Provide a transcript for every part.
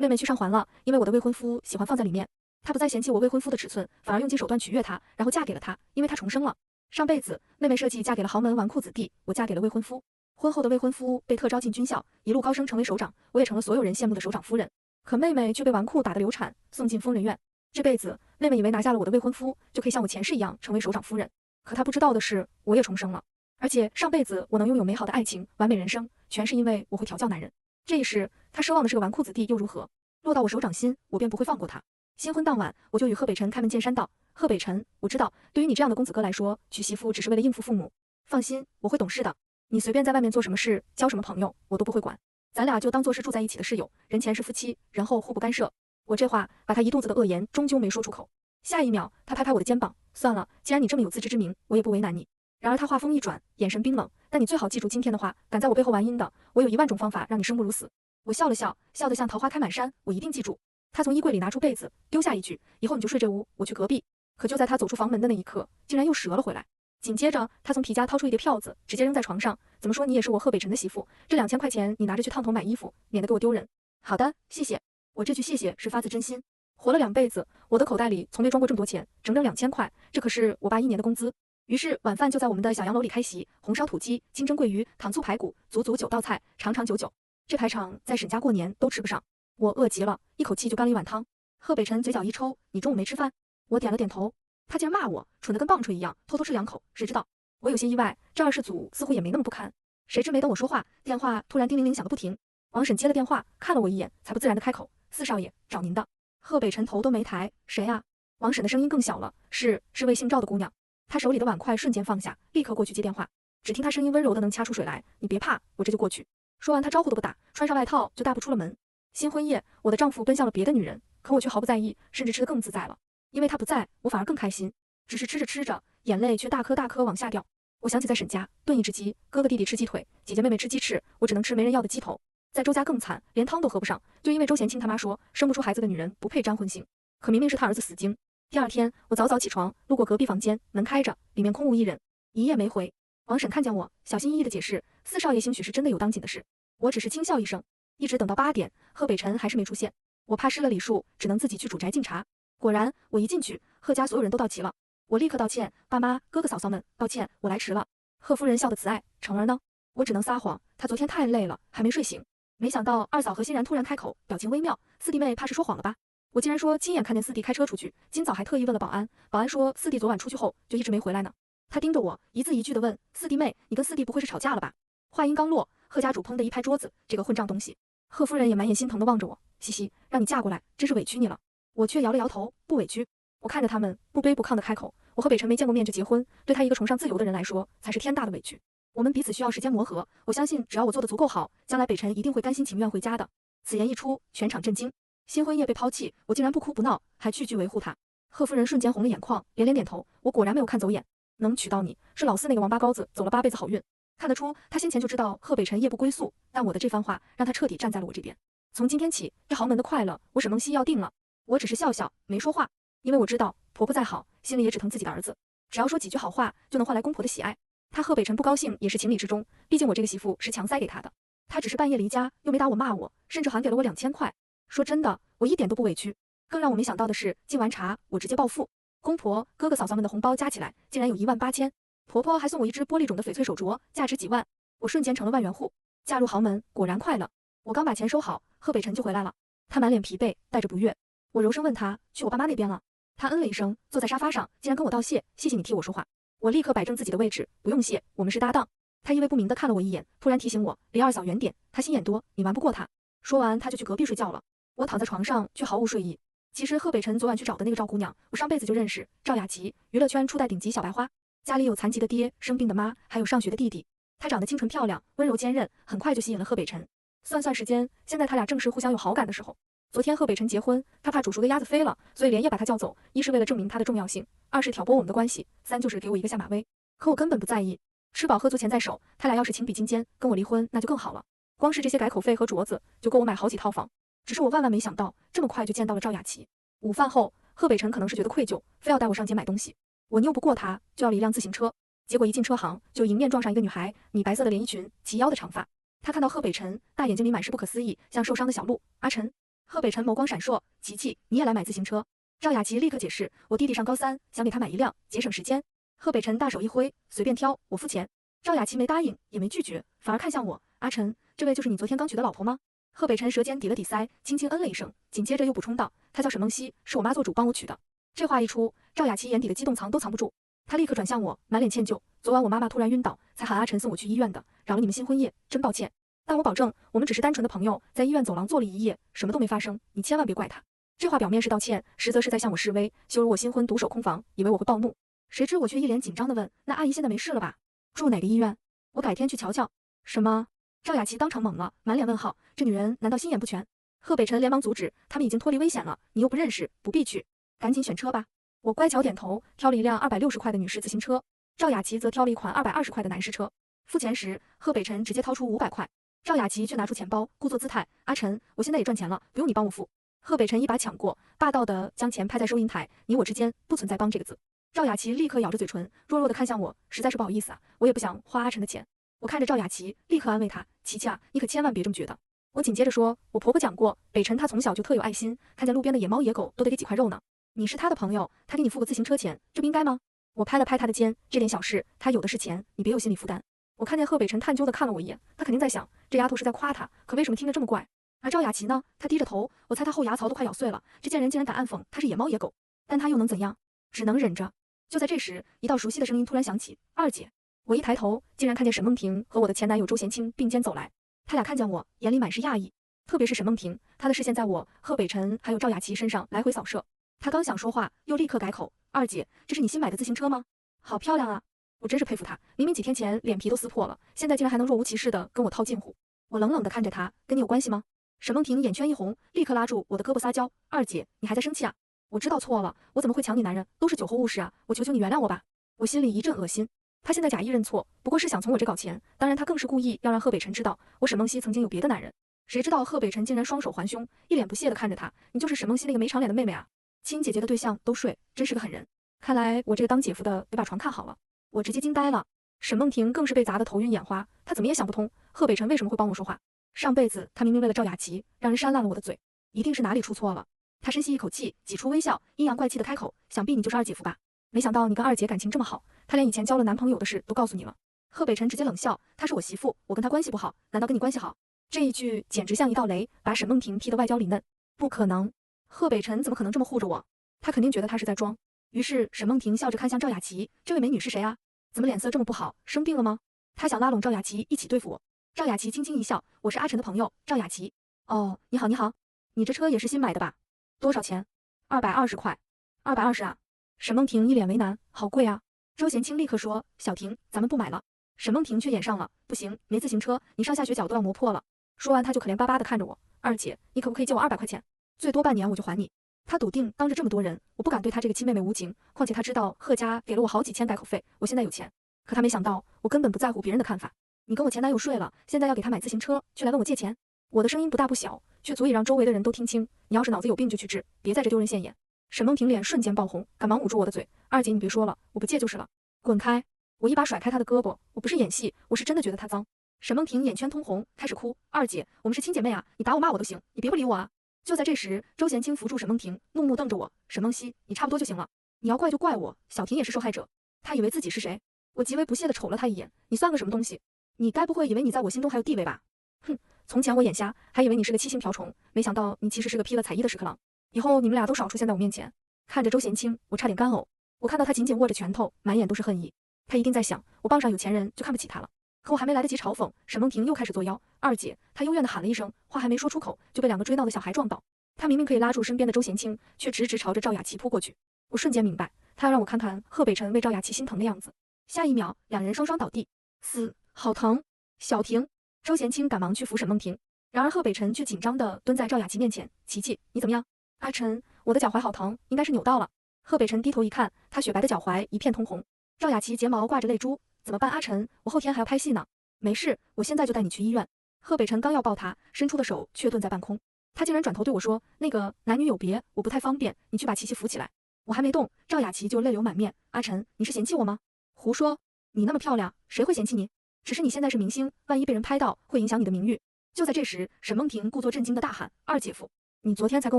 妹妹去上环了，因为我的未婚夫喜欢放在里面。她不再嫌弃我未婚夫的尺寸，反而用尽手段取悦他，然后嫁给了他，因为他重生了。上辈子，妹妹设计嫁给了豪门纨绔子弟，我嫁给了未婚夫。婚后的未婚夫被特招进军校，一路高升成为首长，我也成了所有人羡慕的首长夫人。可妹妹却被纨绔打得流产，送进疯人院。这辈子，妹妹以为拿下了我的未婚夫，就可以像我前世一样成为首长夫人。可她不知道的是，我也重生了。而且上辈子我能拥有美好的爱情、完美人生，全是因为我会调教男人。这一世，他奢望的是个纨绔子弟又如何？落到我手掌心，我便不会放过他。新婚当晚，我就与贺北辰开门见山道：“贺北辰，我知道，对于你这样的公子哥来说，娶媳妇只是为了应付父母。放心，我会懂事的。你随便在外面做什么事，交什么朋友，我都不会管。咱俩就当做是住在一起的室友，人前是夫妻，人后互不干涉。”我这话把他一肚子的恶言终究没说出口。下一秒，他拍拍我的肩膀：“算了，既然你这么有自知之明，我也不为难你。”然而他话锋一转，眼神冰冷：“但你最好记住今天的话，敢在我背后玩阴的，我有1万种方法让你生不如死。”我笑了笑，笑得像桃花开满山，我一定记住。他从衣柜里拿出被子，丢下一句：“以后你就睡这屋，我去隔壁。”可就在他走出房门的那一刻，竟然又折了回来。紧接着，他从皮夹掏出一叠票子，直接扔在床上。怎么说你也是我贺北辰的媳妇，这2000块钱你拿着去烫头买衣服，免得给我丢人。好的，谢谢。我这句谢谢是发自真心。活了2辈子，我的口袋里从没装过这么多钱，整整2000块，这可是我爸1年的工资。于是晚饭就在我们的小洋楼里开席，红烧土鸡、清蒸桂鱼、糖醋排骨，足足9道菜，长长久久。这排场在沈家过年都吃不上。我饿极了，一口气就干了1碗汤。贺北辰嘴角一抽：“你中午没吃饭？”我点了点头。他竟然骂我蠢得跟棒槌一样，偷偷吃2口。谁知道我有些意外，这二世祖似乎也没那么不堪。谁知没等我说话，电话突然叮铃铃响个不停。王婶接了电话，看了我一眼，才不自然地开口：“四少爷找您的。”贺北辰头都没抬：“谁啊？”王婶的声音更小了：“是位姓赵的姑娘。”她手里的碗筷瞬间放下，立刻过去接电话。只听她声音温柔的能掐出水来：“你别怕，我这就过去。”说完，她招呼都不打，穿上外套就大步出了门。新婚夜，我的丈夫奔向了别的女人，可我却毫不在意，甚至吃得更自在了。因为他不在，我反而更开心。只是吃着吃着，眼泪却大颗大颗往下掉。我想起在沈家炖一只鸡，哥哥弟弟吃鸡腿，姐姐妹妹吃鸡翅，我只能吃没人要的鸡头。在周家更惨，连汤都喝不上，就因为周贤清他妈说生不出孩子的女人不配沾荤腥。可明明是他儿子死精。第二天，我早早起床，路过隔壁房间，门开着，里面空无一人，一夜没回。王婶看见我，小心翼翼地解释：“四少爷兴许是真的有当紧的事。”我只是轻笑一声。一直等到8点，贺北辰还是没出现。我怕失了礼数，只能自己去主宅敬茶。果然，我一进去，贺家所有人都到齐了。我立刻道歉：“爸妈、哥哥嫂嫂们，抱歉，我来迟了。”贺夫人笑得慈爱：“成儿呢？”我只能撒谎，她昨天太累了，还没睡醒。没想到二嫂和欣然突然开口，表情微妙：“四弟妹怕是说谎了吧？”我竟然说亲眼看见四弟开车出去，今早还特意问了保安，保安说四弟昨晚出去后就一直没回来呢。他盯着我，一字一句地问：“四弟妹，你跟四弟不会是吵架了吧？”话音刚落，贺家主砰的一拍桌子：“这个混账东西！”贺夫人也满眼心疼地望着我，西西，让你嫁过来，真是委屈你了。我却摇了摇头，不委屈。我看着他们，不卑不亢地开口：“我和北辰没见过面就结婚，对他一个崇尚自由的人来说，才是天大的委屈。我们彼此需要时间磨合，我相信只要我做得足够好，将来北辰一定会甘心情愿回家的。”此言一出，全场震惊。新婚夜被抛弃，我竟然不哭不闹，还句句维护他。贺夫人瞬间红了眼眶，连连点头。我果然没有看走眼，能娶到你是老四那个王八羔子走了8辈子好运。看得出他先前就知道贺北辰夜不归宿，但我的这番话让他彻底站在了我这边。从今天起，这豪门的快乐，我沈梦溪要定了。我只是笑笑，没说话，因为我知道婆婆再好，心里也只疼自己的儿子，只要说几句好话，就能换来公婆的喜爱。他贺北辰不高兴也是情理之中，毕竟我这个媳妇是强塞给他的。他只是半夜离家，又没打我骂我，甚至还给了我2000块。说真的，我一点都不委屈。更让我没想到的是，敬完茶，我直接暴富。公婆、哥哥嫂嫂们的红包加起来，竟然有18000。婆婆还送我一只玻璃种的翡翠手镯，价值几万。我瞬间成了万元户，嫁入豪门果然快乐。我刚把钱收好，贺北辰就回来了，他满脸疲惫，带着不悦。我柔声问他：“去我爸妈那边了？”他嗯了一声，坐在沙发上，竟然跟我道谢：“谢谢你替我说话。”我立刻摆正自己的位置：“不用谢，我们是搭档。”他意味不明地看了我一眼，突然提醒我：“离二嫂远点，她心眼多，你玩不过她。”说完，他就去隔壁睡觉了。我躺在床上，却毫无睡意。其实贺北辰昨晚去找的那个赵姑娘，我上辈子就认识，赵雅琪，娱乐圈初代顶级小白花，家里有残疾的爹、生病的妈，还有上学的弟弟。她长得清纯漂亮，温柔坚韧，很快就吸引了贺北辰。算算时间，现在他俩正是互相有好感的时候。昨天贺北辰结婚，他怕煮熟的鸭子飞了，所以连夜把他叫走，一是为了证明他的重要性，二是挑拨我们的关系，三就是给我一个下马威。可我根本不在意，吃饱喝足钱在手，他俩要是情比金坚，跟我离婚那就更好了。光是这些改口费和镯子，就够我买好几套房。只是我万万没想到，这么快就见到了赵雅琪。午饭后，贺北辰可能是觉得愧疚，非要带我上街买东西。我拗不过他，就要了一辆自行车。结果一进车行，就迎面撞上一个女孩，米白色的连衣裙，齐腰的长发。她看到贺北辰，大眼睛里满是不可思议，像受伤的小鹿。阿晨，贺北辰眸光闪烁，琪琪，你也来买自行车？赵雅琪立刻解释，我弟弟上高3，想给他买一辆，节省时间。贺北辰大手一挥，随便挑，我付钱。赵雅琪没答应，也没拒绝，反而看向我，阿晨，这位就是你昨天刚娶的老婆吗？贺北辰舌尖抵了抵腮，轻轻嗯了一声，紧接着又补充道，她叫沈梦溪，是我妈做主帮我娶的。这话一出，赵雅琪眼底的激动藏都藏不住，她立刻转向我，满脸歉疚，昨晚我妈妈突然晕倒，才喊阿晨送我去医院的，扰了你们新婚夜，真抱歉。但我保证，我们只是单纯的朋友，在医院走廊坐了一夜，什么都没发生，你千万别怪他。这话表面是道歉，实则是在向我示威，羞辱我新婚独守空房，以为我会暴怒。谁知我却一脸紧张地问，那阿姨现在没事了吧？住哪个医院？我改天去瞧瞧。什么？赵雅琪当场懵了，满脸问号，这女人难道心眼不全？贺北辰连忙阻止，他们已经脱离危险了，你又不认识，不必去，赶紧选车吧。我乖巧点头，挑了一辆260块的女士自行车，赵雅琪则挑了一款220块的男士车。付钱时，贺北辰直接掏出500块，赵雅琪却拿出钱包，故作姿态，阿晨，我现在也赚钱了，不用你帮我付。贺北辰一把抢过，霸道地将钱拍在收银台，你我之间不存在帮这个字。赵雅琪立刻咬着嘴唇，弱弱地看向我，实在是不好意思啊，我也不想花阿晨的钱。我看着赵雅琪，立刻安慰她，琪琪啊，你可千万别这么觉得。我紧接着说，我婆婆讲过，北辰他从小就特有爱心，看见路边的野猫野狗都得给几块肉呢。你是他的朋友，他给你付个自行车钱，这不应该吗？我拍了拍他的肩，这点小事，他有的是钱，你别有心理负担。我看见贺北辰探究地看了我一眼，他肯定在想，这丫头是在夸他，可为什么听着这么怪？而赵雅琪呢？她低着头，我猜她后牙槽都快咬碎了。这贱人竟然敢暗讽她是野猫野狗，但她又能怎样？只能忍着。就在这时，一道熟悉的声音突然响起：“二姐。”我一抬头，竟然看见沈梦婷和我的前男友周贤清并肩走来。他俩看见我，眼里满是讶异，特别是沈梦婷，她的视线在我、贺北辰还有赵雅琪身上来回扫射。她刚想说话，又立刻改口：“二姐，这是你新买的自行车吗？好漂亮啊！”我真是佩服她，明明几天前脸皮都撕破了，现在竟然还能若无其事地跟我套近乎。我冷冷地看着她，跟你有关系吗？沈梦婷眼圈一红，立刻拉住我的胳膊撒娇：“二姐，你还在生气啊？我知道错了，我怎么会抢你男人？都是酒后误事啊！我求求你原谅我吧。”我心里一阵恶心，他现在假意认错，不过是想从我这搞钱，当然他更是故意要让贺北辰知道我沈梦溪曾经有别的男人。谁知道贺北辰竟然双手环胸，一脸不屑地看着他：“你就是沈梦溪那个没长脸的妹妹啊！亲姐姐的对象都睡，真是个狠人。看来我这个当姐夫的得把床看好了。”我直接惊呆了，沈梦婷更是被砸得头晕眼花，她怎么也想不通贺北辰为什么会帮我说话。上辈子他明明为了赵雅琪，让人扇烂了我的嘴，一定是哪里出错了。他深吸一口气，挤出微笑，阴阳怪气的开口：“想必你就是二姐夫吧？没想到你跟二姐感情这么好，她连以前交了男朋友的事都告诉你了。”贺北辰直接冷笑：“她是我媳妇，我跟她关系不好，难道跟你关系好？”这一句简直像一道雷，把沈梦婷踢得外焦里嫩。不可能，贺北辰怎么可能这么护着我？他肯定觉得他是在装。于是沈梦婷笑着看向赵雅琪：“这位美女是谁啊？怎么脸色这么不好？生病了吗？”她想拉拢赵雅琪一起对付我。赵雅琪轻轻一笑：“我是阿晨的朋友，赵雅琪。”“哦，你好，你好，你这车也是新买的吧？多少钱？220块。220啊？”沈梦婷一脸为难：“好贵啊。”周贤清立刻说：“小婷，咱们不买了。”沈梦婷却演上了：“不行，没自行车，你上下学脚都要磨破了。”说完，他就可怜巴巴地看着我：“二姐，你可不可以借我200块钱？最多半年我就还你。”他笃定当着这么多人，我不敢对他这个亲妹妹无情，况且他知道贺家给了我好几千改口费，我现在有钱。可他没想到，我根本不在乎别人的看法。你跟我前男友睡了，现在要给他买自行车，却来问我借钱。我的声音不大不小，却足以让周围的人都听清。你要是脑子有病就去治，别在这丢人现眼。沈梦婷脸瞬间爆红，赶忙捂住我的嘴：“二姐，你别说了，我不借就是了。滚开！”我一把甩开她的胳膊，我不是演戏，我是真的觉得她脏。沈梦婷眼圈通红，开始哭：“二姐，我们是亲姐妹啊，你打我骂我都行，你别不理我啊。”就在这时，周贤清扶住沈梦婷，怒目瞪着我：“沈梦溪，你差不多就行了，你要怪就怪我，小婷也是受害者。”他以为自己是谁？我极为不屑地瞅了他一眼：“你算个什么东西？你该不会以为你在我心中还有地位吧？哼，从前我眼瞎，还以为你是个七星瓢虫，没想到你其实是个披了彩衣的屎壳郎。以后你们俩都少出现在我面前。”看着周贤清，我差点干呕。我看到他紧紧握着拳头，满眼都是恨意。他一定在想，我傍上有钱人就看不起他了。可我还没来得及嘲讽，沈梦婷又开始作妖：“二姐！”她幽怨地喊了一声，话还没说出口，就被2个追闹的小孩撞倒。她明明可以拉住身边的周贤清，却直直朝着赵雅琪扑过去。我瞬间明白，他要让我看看贺北辰为赵雅琪心疼的样子。下一秒，两人双双倒地。嘶，好疼！小婷，周贤清赶忙去扶沈梦婷，然而贺北辰却紧张地蹲在赵雅琪面前：“琪琪，你怎么样？”“阿晨，我的脚踝好疼，应该是扭到了。”贺北辰低头一看，他雪白的脚踝一片通红。赵雅琪睫毛挂着泪珠：“怎么办？阿晨，我后天还要拍戏呢。”“没事，我现在就带你去医院。”贺北辰刚要抱她，伸出的手却顿在半空。他竟然转头对我说：“那个男女有别，我不太方便，你去把琪琪扶起来。”我还没动，赵雅琪就泪流满面：“阿晨，你是嫌弃我吗？”“胡说，你那么漂亮，谁会嫌弃你？只是你现在是明星，万一被人拍到，会影响你的名誉。”就在这时，沈梦婷故作震惊地大喊：“二姐夫！”你昨天才跟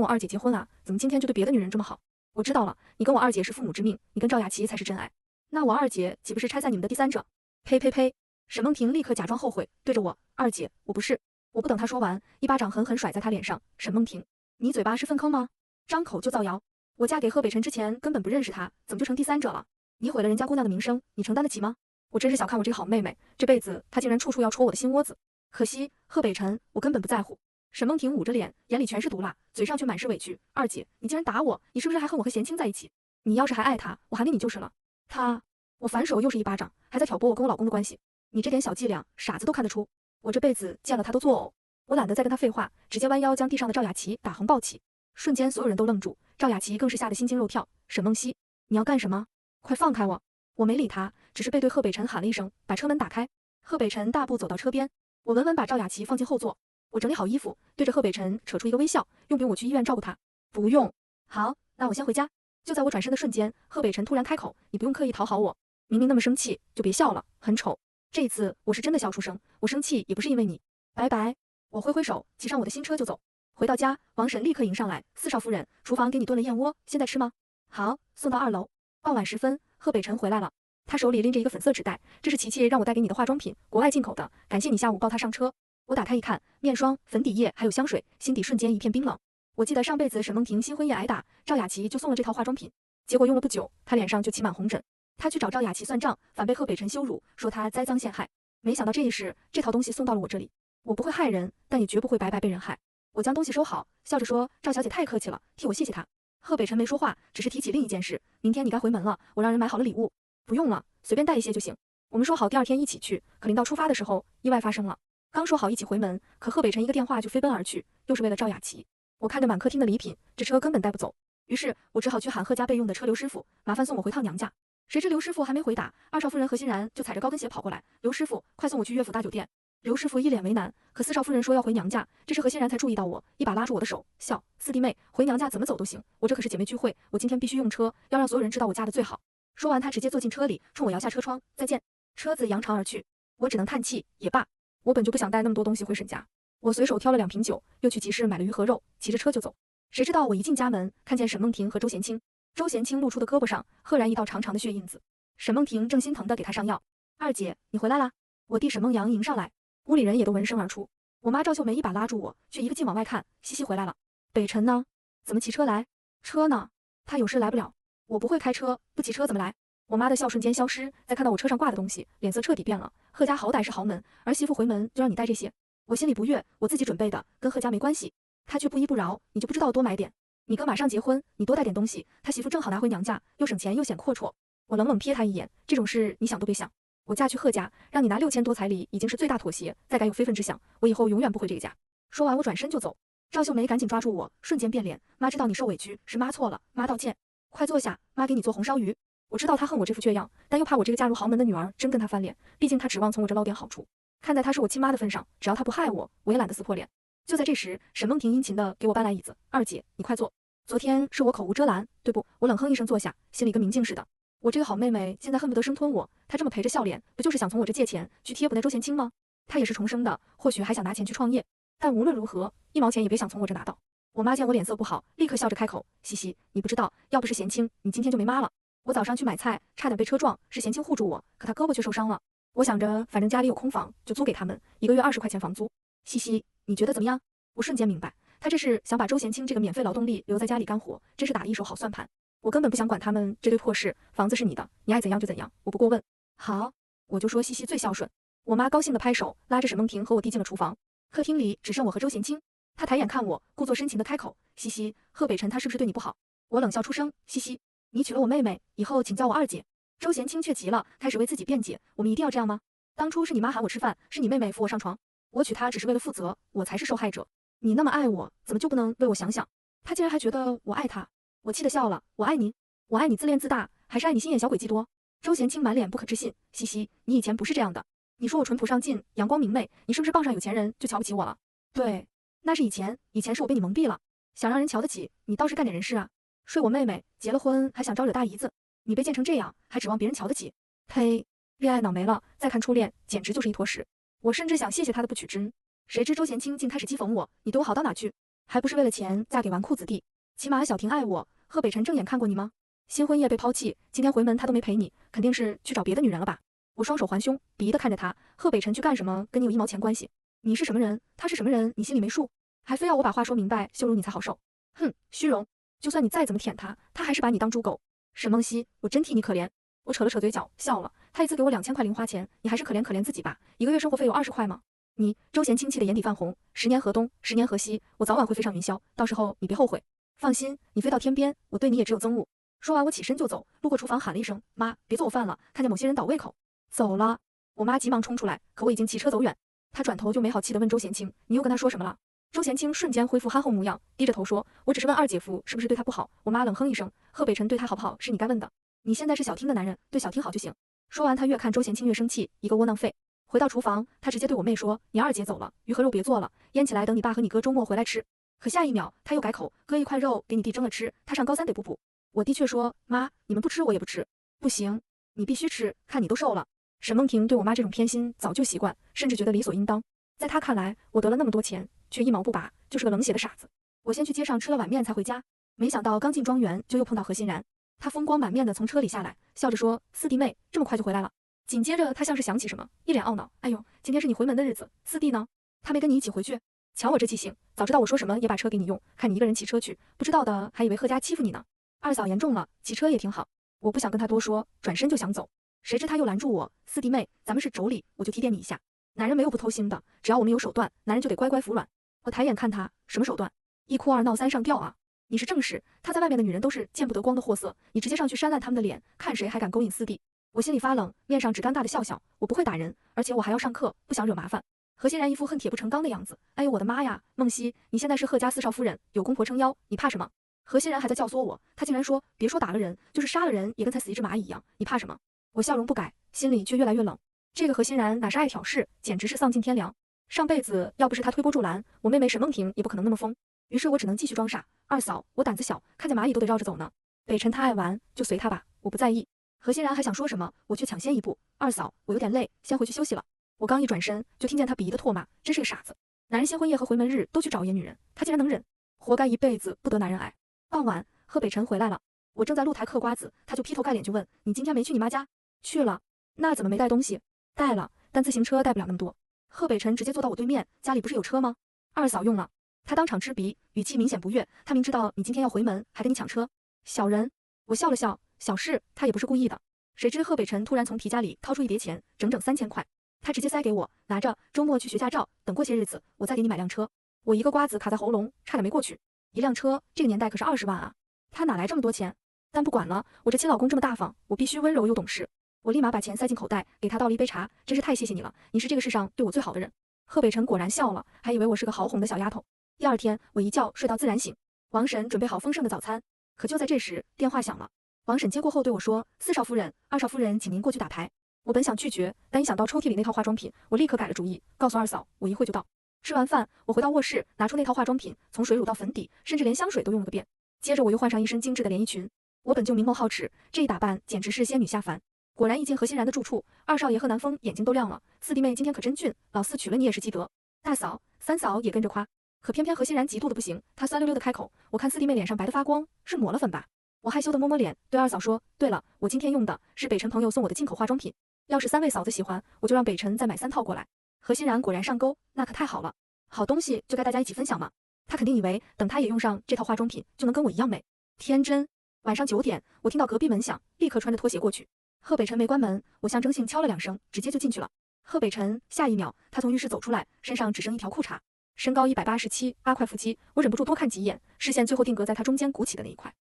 我二姐结婚啊，怎么今天就对别的女人这么好？我知道了，你跟我二姐是父母之命，你跟赵雅琪才是真爱。那我二姐岂不是拆散你们的第三者？呸呸呸！沈梦婷立刻假装后悔，对着我，二姐，我不是。我不等她说完，一巴掌狠狠甩在她脸上。沈梦婷，你嘴巴是粪坑吗？张口就造谣。我嫁给贺北辰之前根本不认识他，怎么就成第三者了？你毁了人家姑娘的名声，你承担得起吗？我真是小看我这个好妹妹，这辈子她竟然处处要戳我的心窝子。可惜贺北辰，我根本不在乎。沈梦婷捂着脸，眼里全是毒辣，嘴上却满是委屈。二姐，你竟然打我，你是不是还恨我和贤清在一起？你要是还爱他，我喊给你就是了。他，我反手又是一巴掌，还在挑拨我跟我老公的关系。你这点小伎俩，傻子都看得出。我这辈子见了他都作呕。我懒得再跟他废话，直接弯腰将地上的赵雅琪打横抱起。瞬间，所有人都愣住，赵雅琪更是吓得心惊肉跳。沈梦溪，你要干什么？快放开我！我没理他，只是背对贺北辰喊了一声，把车门打开。贺北辰大步走到车边，我稳稳把赵雅琪放进后座。我整理好衣服，对着贺北辰扯出一个微笑，用不用我去医院照顾他？不用。好，那我先回家。就在我转身的瞬间，贺北辰突然开口：“你不用刻意讨好我，明明那么生气，就别笑了，很丑。”这一次我是真的笑出声，我生气也不是因为你。拜拜。我挥挥手，骑上我的新车就走。回到家，王婶立刻迎上来：“四少夫人，厨房给你炖了燕窝，现在吃吗？”好，送到2楼。傍晚时分，贺北辰回来了，他手里拎着一个粉色纸袋，这是琪琪让我带给你的化妆品，国外进口的，感谢你下午抱他上车。我打开一看，面霜、粉底液还有香水，心底瞬间一片冰冷。我记得上辈子沈梦婷新婚夜挨打，赵雅琪就送了这套化妆品，结果用了不久，她脸上就起满红疹。她去找赵雅琪算账，反被贺北辰羞辱，说她栽赃陷害。没想到这一世，这套东西送到了我这里。我不会害人，但也绝不会白白被人害。我将东西收好，笑着说：“赵小姐太客气了，替我谢谢她。”贺北辰没说话，只是提起另一件事：“明天你该回门了，我让人买好了礼物。”不用了，随便带一些就行。我们说好第2天一起去，可临到出发的时候，意外发生了。刚说好一起回门，可贺北辰一个电话就飞奔而去，又是为了赵雅琪。我看着满客厅的礼品，这车根本带不走，于是我只好去喊贺家备用的车刘师傅，麻烦送我回趟娘家。谁知刘师傅还没回答，二少夫人何欣然就踩着高跟鞋跑过来：“刘师傅，快送我去岳府大酒店。”刘师傅一脸为难，可四少夫人说要回娘家，这时何欣然才注意到我，一把拉住我的手，笑：“四弟妹，回娘家怎么走都行，我这可是姐妹聚会，我今天必须用车，要让所有人知道我家的最好。”说完，他直接坐进车里，冲我摇下车窗：“再见。”车子扬长而去，我只能叹气，也罢，我本就不想带那么多东西回沈家。我随手挑了2瓶酒，又去集市买了鱼和肉，骑着车就走。谁知道我一进家门，看见沈梦婷和周贤清，周贤清露出的胳膊上赫然一道长长的血印子。沈梦婷正心疼地给他上药：“二姐，你回来啦！”我弟沈梦阳迎上来，屋里人也都闻声而出。我妈赵秀梅一把拉住我，却一个劲往外看：“西西回来了。北辰呢？怎么骑车来？车呢？他有事来不了。我不会开车，不骑车怎么来？”我妈的笑瞬间消失，在看到我车上挂的东西，脸色彻底变了。贺家好歹是豪门，儿媳妇回门就让你带这些，我心里不悦，我自己准备的，跟贺家没关系。他却不依不饶，你就不知道多买点？你哥马上结婚，你多带点东西，他媳妇正好拿回娘家，又省钱又显阔绰。我冷冷瞥他一眼，这种事你想都别想。我嫁去贺家，让你拿6000多彩礼，已经是最大妥协，再敢有非分之想，我以后永远不回这个家。说完，我转身就走。赵秀梅赶紧抓住我，瞬间变脸：“妈知道你受委屈，是妈错了，妈道歉。快坐下，妈给你做红烧鱼。”我知道他恨我这副倔样，但又怕我这个嫁入豪门的女儿真跟他翻脸，毕竟他指望从我这捞点好处。看在他是我亲妈的份上，只要他不害我，我也懒得撕破脸。就在这时，沈梦婷殷勤地给我搬来椅子：“二姐，你快坐。昨天是我口无遮拦，对不？”我冷哼一声坐下，心里跟明镜似的。我这个好妹妹现在恨不得生吞我，她这么陪着笑脸，不就是想从我这借钱去贴补那周贤清吗？她也是重生的，或许还想拿钱去创业，但无论如何，1毛钱也别想从我这拿到。我妈见我脸色不好，立刻笑着开口：“西西，你不知道，要不是贤清，你今天就没妈了。我早上去买菜，差点被车撞，是贤清护住我，可他胳膊却受伤了。我想着，反正家里有空房，就租给他们，1个月20块钱房租。西西，你觉得怎么样？”我瞬间明白，他这是想把周贤清这个免费劳动力留在家里干活，真是打了一手好算盘。我根本不想管他们这堆破事，房子是你的，你爱怎样就怎样，我不过问。好，我就说西西最孝顺。我妈高兴地拍手，拉着沈梦婷和我弟进了厨房。客厅里只剩我和周贤清，他抬眼看我，故作深情地开口：“西西，贺北辰他是不是对你不好？”我冷笑出声：“西西，你娶了我妹妹，以后请叫我二姐。”周贤清却急了，开始为自己辩解：“我们一定要这样吗？当初是你妈喊我吃饭，是你妹妹扶我上床，我娶她只是为了负责，我才是受害者。你那么爱我，怎么就不能为我想想？”他竟然还觉得我爱他，我气得笑了：“我爱你？我爱你自恋自大，还是爱你心眼小诡计多？”周贤清满脸不可置信：“西西，你以前不是这样的。你说我淳朴上进，阳光明媚，你是不是傍上有钱人就瞧不起我了？”“对，那是以前，以前是我被你蒙蔽了，想让人瞧得起你，倒是干点人事啊。睡我妹妹，结了婚还想招惹大姨子，你被贱成这样，还指望别人瞧得起？呸！恋爱脑没了，再看初恋，简直就是一坨屎。我甚至想谢谢他的不娶之恩，谁知周贤清竟开始讥讽我：“你对我好到哪去？还不是为了钱嫁给纨绔子弟？起码小婷爱我，贺北辰正眼看过你吗？新婚夜被抛弃，今天回门他都没陪你，肯定是去找别的女人了吧？我双手环胸，鄙夷地看着他，贺北辰去干什么跟你有一毛钱关系？你是什么人，他是什么人，你心里没数？还非要我把话说明白，羞辱你才好受。哼，虚荣！就算你再怎么舔他，他还是把你当猪狗。沈梦溪，我真替你可怜。我扯了扯嘴角，笑了。他一次给我2000块零花钱，你还是可怜可怜自己吧。一个月生活费有20块吗？你，周贤清气得眼底泛红。10年河东，10年河西，我早晚会飞上云霄，到时候你别后悔。放心，你飞到天边，我对你也只有憎恶。说完，我起身就走，路过厨房喊了一声：“妈，别做我饭了，看见某些人倒胃口。”走了。我妈急忙冲出来，可我已经骑车走远。她转头就没好气地问周贤清：“你又跟他说什么了？”周贤清瞬间恢复憨厚模样，低着头说：“我只是问二姐夫是不是对他不好。”我妈冷哼一声：“贺北辰对他好不好是你该问的，你现在是小婷的男人，对小婷好就行。”说完，他越看周贤清越生气，一个窝囊废。回到厨房，他直接对我妹说：“你二姐走了，鱼和肉别做了，腌起来等你爸和你哥周末回来吃。”可下一秒他又改口：“割一块肉给你弟蒸了吃，他上高3得补补。”我的确说：“妈，你们不吃我也不吃。”不行，你必须吃，看你都瘦了。沈梦婷对我妈这种偏心早就习惯，甚至觉得理所应当。在她看来，我得了那么多钱，却一毛不拔，就是个冷血的傻子。我先去街上吃了碗面才回家，没想到刚进庄园就又碰到何欣然。她风光满面的从车里下来，笑着说：“四弟妹这么快就回来了。”紧接着她像是想起什么，一脸懊恼：“哎呦，今天是你回门的日子，四弟呢？他没跟你一起回去？瞧我这记性，早知道我说什么也把车给你用，看你一个人骑车去，不知道的还以为贺家欺负你呢。二嫂言重了，骑车也挺好。”我不想跟他多说，转身就想走，谁知他又拦住我：“四弟妹，咱们是妯娌，我就提点你一下，男人没有不偷腥的，只要我们有手段，男人就得乖乖服软。”我抬眼看他，什么手段？一哭二闹三上吊啊！你是正室，他在外面的女人都是见不得光的货色，你直接上去扇烂他们的脸，看谁还敢勾引四弟。我心里发冷，面上只尴尬的笑笑。我不会打人，而且我还要上课，不想惹麻烦。何欣然一副恨铁不成钢的样子。哎呦我的妈呀，梦溪，你现在是贺家4少夫人，有公婆撑腰，你怕什么？何欣然还在教唆我，他竟然说别说打了人，就是杀了人也跟才死一只蚂蚁一样，你怕什么？我笑容不改，心里却越来越冷。这个何欣然哪是爱挑事，简直是丧尽天良。上辈子要不是他推波助澜，我妹妹沈梦婷也不可能那么疯。于是我只能继续装傻。二嫂，我胆子小，看见蚂蚁都得绕着走呢。北辰他爱玩，就随他吧，我不在意。何欣然还想说什么，我却抢先一步。二嫂，我有点累，先回去休息了。我刚一转身，就听见他鄙夷的唾骂，真是个傻子。男人新婚夜和回门日都去找野女人，他竟然能忍，活该一辈子不得男人爱。傍晚，贺北辰回来了，我正在露台嗑瓜子，他就劈头盖脸就问：“你今天没去你妈家？”去了。那怎么没带东西？带了，但自行车带不了那么多。贺北辰直接坐到我对面，家里不是有车吗？二嫂用了。他当场吃鼻，语气明显不悦。他明知道你今天要回门，还跟你抢车，小人。我笑了笑，小事，他也不是故意的。谁知贺北辰突然从皮夹里掏出一叠钱，整整3000块，他直接塞给我，拿着，周末去学驾照，等过些日子我再给你买辆车。我一个瓜子卡在喉咙，差点没过去。一辆车，这个年代可是20万啊！他哪来这么多钱？但不管了，我这亲老公这么大方，我必须温柔又懂事。我立马把钱塞进口袋，给他倒了一杯茶，真是太谢谢你了，你是这个世上对我最好的人。贺北辰果然笑了，还以为我是个好哄的小丫头。第二天，我一觉睡到自然醒，王婶准备好丰盛的早餐。可就在这时，电话响了。王婶接过后对我说：“4少夫人，2少夫人请您过去打牌。”我本想拒绝，但一想到抽屉里那套化妆品，我立刻改了主意，告诉二嫂，我一会就到。吃完饭，我回到卧室，拿出那套化妆品，从水乳到粉底，甚至连香水都用了个遍。接着我又换上一身精致的连衣裙。我本就明眸皓齿，这一打扮简直是仙女下凡。果然一进何欣然的住处，二少爷和南风眼睛都亮了。四弟妹今天可真俊，老四娶了你也是积德。大嫂、三嫂也跟着夸。可偏偏何欣然嫉妒的不行，她酸溜溜的开口：“我看四弟妹脸上白得发光，是抹了粉吧？”我害羞的摸摸脸，对二嫂说：“对了，我今天用的是北辰朋友送我的进口化妆品，要是3位嫂子喜欢，我就让北辰再买3套过来。”何欣然果然上钩，那可太好了，好东西就该大家一起分享嘛。他肯定以为等他也用上这套化妆品，就能跟我一样美，天真。晚上9点，我听到隔壁门响，立刻穿着拖鞋过去。贺北辰没关门，我象征性敲了2声，直接就进去了。贺北辰，下一秒他从浴室走出来，身上只剩一条裤衩，身高187，8块腹肌，我忍不住多看几眼，视线最后定格在他中间鼓起的那一块，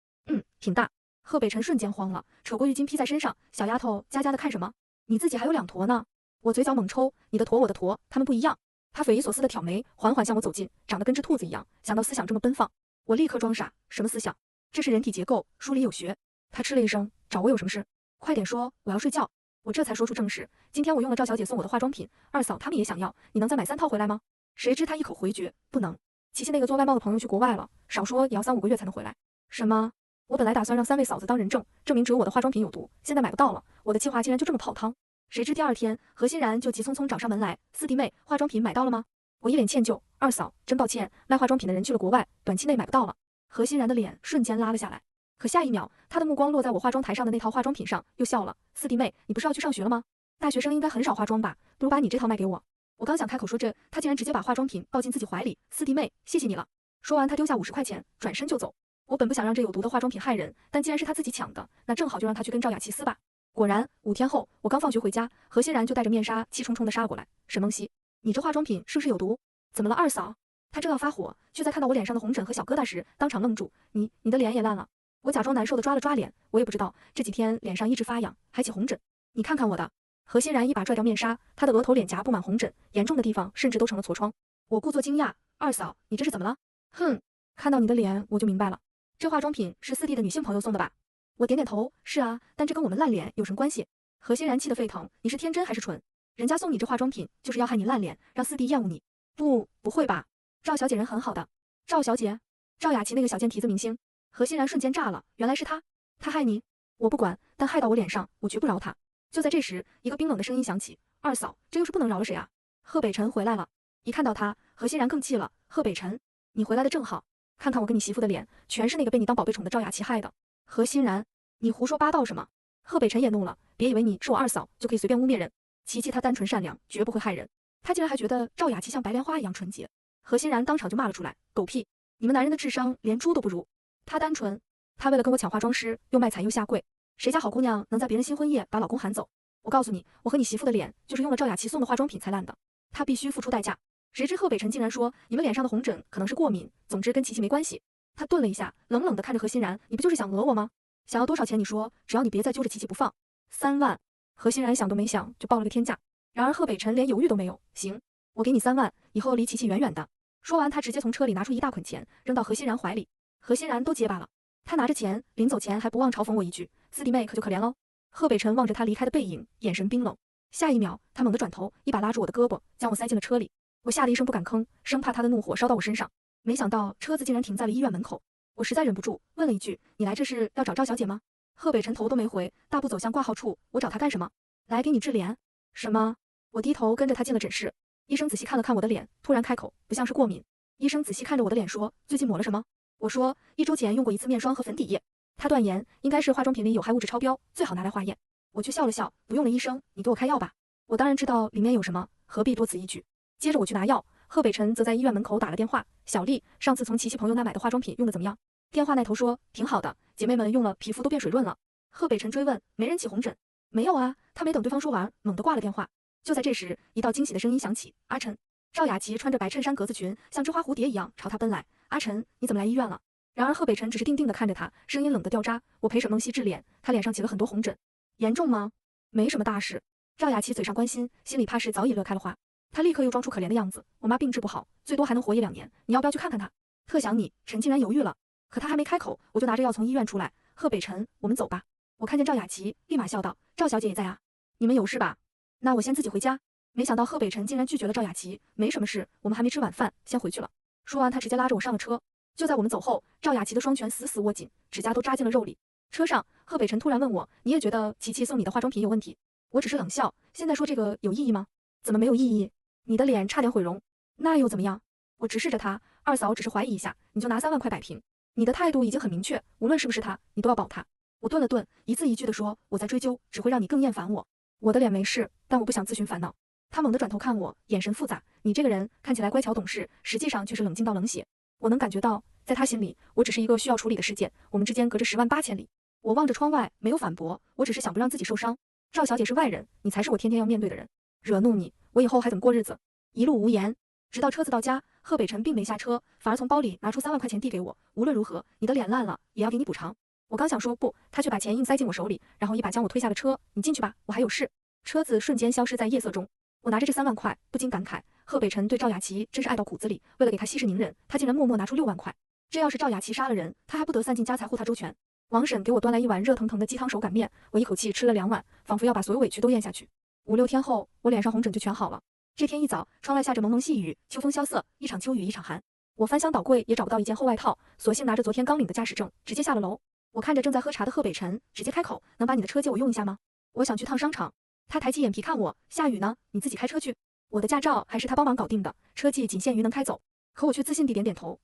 挺大。贺北辰瞬间慌了，扯过浴巾披在身上，小丫头佳佳的看什么？你自己还有2坨呢。我嘴角猛抽，你的坨我的坨，他们不一样。他匪夷所思的挑眉，缓缓向我走近，长得跟只兔子一样，想到思想这么奔放，我立刻装傻，什么思想？这是人体结构，书里有学。他嗤了一声，找我有什么事？快点说，我要睡觉。我这才说出正事，今天我用了赵小姐送我的化妆品，二嫂他们也想要，你能再买3套回来吗？谁知他一口回绝，不能。琪琪那个做外贸的朋友去国外了，少说也要3、5个月才能回来。什么？我本来打算让3位嫂子当人证，证明只有我的化妆品有毒，现在买不到了，我的计划竟然就这么泡汤。谁知第二天，何欣然就急匆匆找上门来，四弟妹，化妆品买到了吗？我一脸歉疚，二嫂，真抱歉，卖化妆品的人去了国外，短期内买不到了。何欣然的脸瞬间拉了下来，可下一秒，她的目光落在我化妆台上的那套化妆品上，又笑了。四弟妹，你不是要去上学了吗？大学生应该很少化妆吧，不如把你这套卖给我。我刚想开口说这，她竟然直接把化妆品抱进自己怀里。四弟妹，谢谢你了。说完，她丢下50块钱，转身就走。我本不想让这有毒的化妆品害人，但既然是她自己抢的，那正好就让她去跟赵雅琪撕吧。果然，5天后，我刚放学回家，何欣然就带着面纱气冲冲地杀了过来。沈梦溪，你这化妆品是不是有毒？怎么了，二嫂？她正要发火，却在看到我脸上的红疹和小疙瘩时，当场愣住。你的脸也烂了。我假装难受地抓了抓脸，我也不知道这几天脸上一直发痒，还起红疹。你看看我的。何欣然一把拽掉面纱，她的额头脸颊布满红疹，严重的地方甚至都成了痤疮。我故作惊讶，二嫂，你这是怎么了？哼，看到你的脸我就明白了，这化妆品是4弟的女性朋友送的吧？我点点头，是啊，但这跟我们烂脸有什么关系？何欣然气得沸腾，你是天真还是蠢？人家送你这化妆品就是要害你烂脸，让4弟厌恶你。不会吧？赵小姐人很好的。赵小姐？赵雅琪那个小贱蹄子明星。何欣然瞬间炸了，原来是她，她害你？我不管，但害到我脸上，我绝不饶她。就在这时，一个冰冷的声音响起，二嫂，这又是不能饶了谁啊？贺北辰回来了。一看到他，何欣然更气了，贺北辰，你回来的正好，看看我跟你媳妇的脸，全是那个被你当宝贝宠的赵雅琪害的。何欣然，你胡说八道什么？贺北辰也怒了，别以为你是我二嫂就可以随便污蔑人。琪琪她单纯善良，绝不会害人。他竟然还觉得赵雅琪像白莲花一样纯洁。何欣然当场就骂了出来，狗屁！你们男人的智商连猪都不如。她单纯，她为了跟我抢化妆师，又卖惨又下跪。谁家好姑娘能在别人新婚夜把老公喊走？我告诉你，我和你媳妇的脸就是用了赵雅琪送的化妆品才烂的，她必须付出代价。谁知贺北辰竟然说你们脸上的红疹可能是过敏，总之跟琪琪没关系。他顿了一下，冷冷地看着何欣然，你不就是想讹我吗？想要多少钱你说，只要你别再揪着琪琪不放。3万。何欣然想都没想就报了个天价。然而贺北辰连犹豫都没有，行，我给你3万，以后离琪琪远远的。说完，他直接从车里拿出一大捆钱，扔到何欣然怀里。何欣然都结巴了，他拿着钱，临走前还不忘嘲讽我一句，四弟妹可就可怜喽。贺北辰望着他离开的背影，眼神冰冷。下一秒，他猛地转头，一把拉住我的胳膊，将我塞进了车里。我吓得一声不敢吭，生怕他的怒火烧到我身上。没想到车子竟然停在了医院门口，我实在忍不住问了一句：“你来这是要找赵小姐吗？”贺北辰头都没回，大步走向挂号处。我找他干什么？来给你治脸。什么？我低头跟着他进了诊室。医生仔细看了看我的脸，突然开口：“不像是过敏。”医生仔细看着我的脸说：“最近抹了什么？”我说：“1周前用过一次面霜和粉底液。”他断言：“应该是化妆品里有害物质超标，最好拿来化验。”我却笑了笑：“不用了，医生，你给我开药吧。”我当然知道里面有什么，何必多此一举。接着我去拿药，贺北辰则在医院门口打了电话：“小丽，上次从琪琪朋友那买的化妆品用的怎么样？”电话那头说：“挺好的，姐妹们用了皮肤都变水润了。”贺北辰追问：“没人起红疹？”“没有啊。”他没等对方说完，猛地挂了电话。就在这时，一道惊喜的声音响起：“阿晨！”赵雅琪穿着白衬衫格子裙，像织花蝴蝶一样朝他奔来。“阿晨，你怎么来医院了？”然而贺北辰只是定定地看着他，声音冷得掉渣：“我陪沈梦溪治脸，她脸上起了很多红疹。”“严重吗？”“没什么大事。”赵雅琪嘴上关心，心里怕是早已乐开了花。她立刻又装出可怜的样子：“我妈病治不好，最多还能活1-2年，你要不要去看看她？特想你。”陈竟然犹豫了，可他还没开口，我就拿着药从医院出来。“贺北辰，我们走吧。”我看见赵雅琪，立马笑道：“赵小姐也在啊，你们有事吧？那我先自己回家。”没想到贺北辰竟然拒绝了赵雅琪：“没什么事，我们还没吃晚饭，先回去了。”说完，他直接拉着我上了车。就在我们走后，赵雅琪的双拳死死握紧，指甲都扎进了肉里。车上，贺北辰突然问我：“你也觉得琪琪送你的化妆品有问题？”我只是冷笑：“现在说这个有意义吗？怎么没有意义？你的脸差点毁容，那又怎么样？”我直视着他：“二嫂只是怀疑一下，你就拿3万块摆平。你的态度已经很明确，无论是不是他，你都要保他。”我顿了顿，一字一句地说：“我在追究，只会让你更厌烦我。我的脸没事，但我不想自寻烦恼。”他猛地转头看我，眼神复杂：“你这个人看起来乖巧懂事，实际上却是冷静到冷血。”我能感觉到，在他心里，我只是一个需要处理的事件，我们之间隔着10万8千里。我望着窗外，没有反驳，我只是想不让自己受伤。赵小姐是外人，你才是我天天要面对的人。惹怒你，我以后还怎么过日子？一路无言，直到车子到家，贺北辰并没下车，反而从包里拿出3万块钱递给我。无论如何，你的脸烂了，也要给你补偿。我刚想说不，他却把钱硬塞进我手里，然后一把将我推下了车。你进去吧，我还有事。车子瞬间消失在夜色中。我拿着这3万块，不禁感慨，贺北辰对赵雅琪真是爱到骨子里。为了给他息事宁人，他竟然默默拿出6万块。这要是赵雅琪杀了人，他还不得散尽家财护他周全。王婶给我端来一碗热腾腾的鸡汤手擀面，我一口气吃了2碗，仿佛要把所有委屈都咽下去。5、6天后，我脸上红疹就全好了。这天一早，窗外下着蒙蒙细雨，秋风萧瑟，一场秋雨一场寒。我翻箱倒柜也找不到一件厚外套，索性拿着昨天刚领的驾驶证，直接下了楼。我看着正在喝茶的贺北辰，直接开口：“能把你的车借我用一下吗？我想去趟商场。”他抬起眼皮看我：“下雨呢，你自己开车去。”我的驾照还是他帮忙搞定的，车技仅限于能开走。可我却自信地点点头，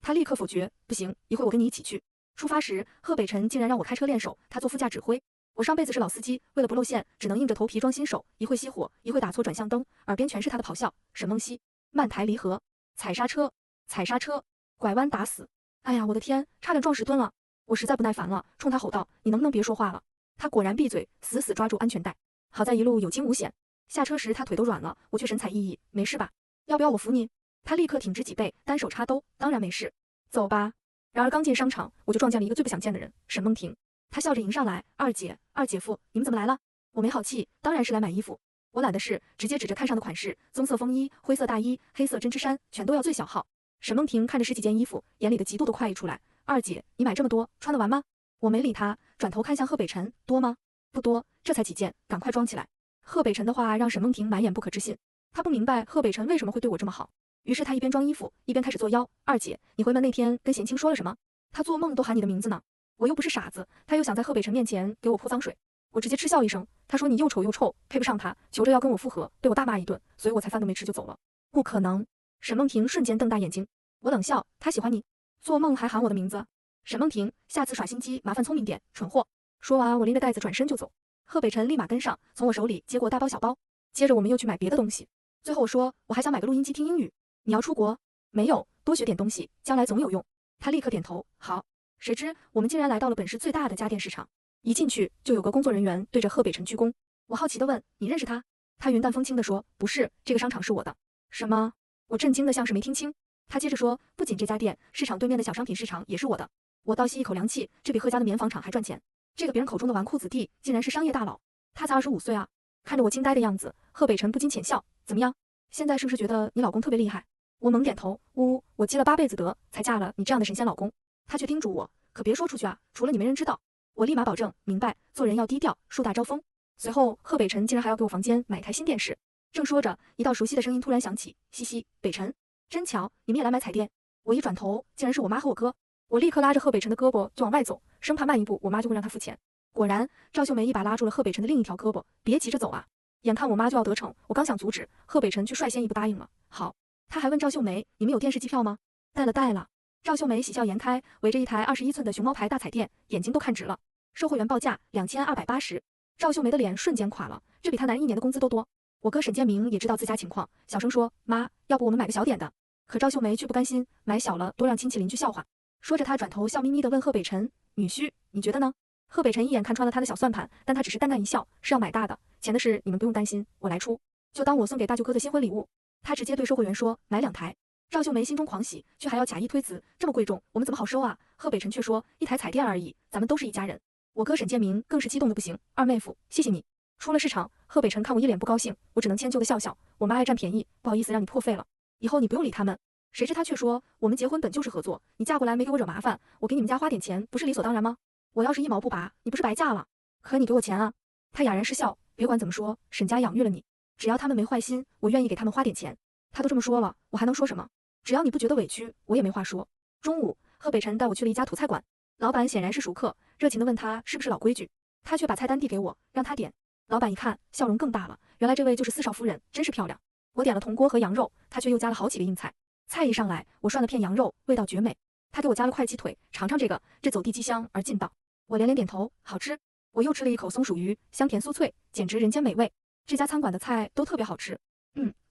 他立刻否决，不行，一会我跟你一起去。出发时，贺北辰竟然让我开车练手，他坐副驾指挥。我上辈子是老司机，为了不露馅，只能硬着头皮装新手，一会熄火，一会打错转向灯，耳边全是他的咆哮。沈梦溪，慢抬离合，踩刹车，踩刹车，拐弯打死。哎呀，我的天，差点撞石墩了！我实在不耐烦了，冲他吼道：“你能不能别说话了？”他果然闭嘴，死死抓住安全带。好在一路有惊无险。下车时他腿都软了，我却神采奕奕：“没事吧？要不要我扶你？”他立刻挺直脊背，单手插兜：“当然没事，走吧。”然而刚进商场，我就撞见了一个最不想见的人——沈梦婷。她笑着迎上来：“二姐，二姐夫，你们怎么来了？”我没好气，当然是来买衣服。我懒的是直接指着看上的款式，棕色风衣、灰色大衣、黑色针织衫，全都要最小号。沈梦婷看着十几件衣服，眼里的嫉妒都快溢出来。二姐，你买这么多，穿得完吗？我没理她，转头看向贺北辰，多吗？不多，这才几件，赶快装起来。贺北辰的话让沈梦婷满眼不可置信，她不明白贺北辰为什么会对我这么好。于是她一边装衣服，一边开始作妖。二姐，你回门那天跟贤清说了什么？他做梦都喊你的名字呢。我又不是傻子，他又想在贺北辰面前给我泼脏水。我直接嗤笑一声，他说你又丑又臭，配不上他，求着要跟我复合，被我大骂一顿，所以我才饭都没吃就走了。不可能！沈梦婷瞬间瞪大眼睛。我冷笑，他喜欢你，做梦还喊我的名字。沈梦婷，下次耍心机麻烦聪明点，蠢货。说完，我拎着袋子转身就走。贺北辰立马跟上，从我手里接过大包小包。接着我们又去买别的东西。最后我说，我还想买个录音机听英语。你要出国？没有，多学点东西，将来总有用。他立刻点头，好。谁知我们竟然来到了本市最大的家电市场。一进去就有个工作人员对着贺北辰鞠躬。我好奇地问：“你认识他？”他云淡风轻地说：“不是，这个商场是我的。”什么？我震惊得像是没听清。他接着说：“不仅这家店，市场对面的小商品市场也是我的。”我倒吸一口凉气，这比贺家的棉纺厂还赚钱。这个别人口中的纨绔子弟，竟然是商业大佬。他才25岁啊！看着我惊呆的样子，贺北辰不禁浅笑：“怎么样？现在是不是觉得你老公特别厉害？”我猛点头：“呜，我积了8辈子德，才嫁了你这样的神仙老公。”他却叮嘱我：“可别说出去啊，除了你没人知道。”我立马保证：“明白，做人要低调，树大招风。”随后，贺北辰竟然还要给我房间买台新电视。正说着，一道熟悉的声音突然响起：“嘻嘻，北辰，真巧，你们也来买彩电。”我一转头，竟然是我妈和我哥。我立刻拉着贺北辰的胳膊就往外走，生怕慢一步我妈就会让他付钱。果然，赵秀梅一把拉住了贺北辰的另一条胳膊：“别急着走啊！”眼看我妈就要得逞，我刚想阻止，贺北辰却率先一步答应了：“好。”他还问赵秀梅：“你们有电视机票吗？”“带了，带了。”赵秀梅喜笑颜开，围着一台21寸的熊猫牌大彩电，眼睛都看直了。售货员报价2280，赵秀梅的脸瞬间垮了，这比她男人1年的工资都多。我哥沈建明也知道自家情况，小声说：“妈，要不我们买个小点的？”可赵秀梅却不甘心，买小了多让亲戚邻居笑话。说着，她转头笑眯眯地问贺北辰：“女婿，你觉得呢？”贺北辰一眼看穿了他的小算盘，但他只是淡淡一笑：“是要买大的，钱的事你们不用担心，我来出，就当我送给大舅哥的新婚礼物。”他直接对售货员说：“买2台。”赵秀梅心中狂喜，却还要假意推辞：“这么贵重，我们怎么好收啊？”贺北辰却说：“1台彩电而已，咱们都是一家人。”我哥沈建明更是激动的不行：“二妹夫，谢谢你。”出了市场，贺北辰看我一脸不高兴，我只能迁就的笑笑：“我妈爱占便宜，不好意思让你破费了，以后你不用理他们。”谁知他却说：“我们结婚本就是合作，你嫁过来没给我惹麻烦，我给你们家花点钱，不是理所当然吗？我要是一毛不拔，你不是白嫁了？可你给我钱啊！”他哑然失笑：“别管怎么说，沈家养育了你，只要他们没坏心，我愿意给他们花点钱。”他都这么说了，我还能说什么？只要你不觉得委屈，我也没话说。中午，贺北辰带我去了一家土菜馆，老板显然是熟客，热情地问他是不是老规矩，他却把菜单递给我，让他点。老板一看，笑容更大了，原来这位就是4少夫人，真是漂亮。我点了铜锅和羊肉，他却又加了好几个硬菜。菜一上来，我涮了片羊肉，味道绝美。他给我加了块鸡腿，尝尝这个，这走地鸡香而劲道。我连连点头，好吃。我又吃了一口松鼠鱼，香甜酥脆，简直人间美味。这家餐馆的菜都特别好吃，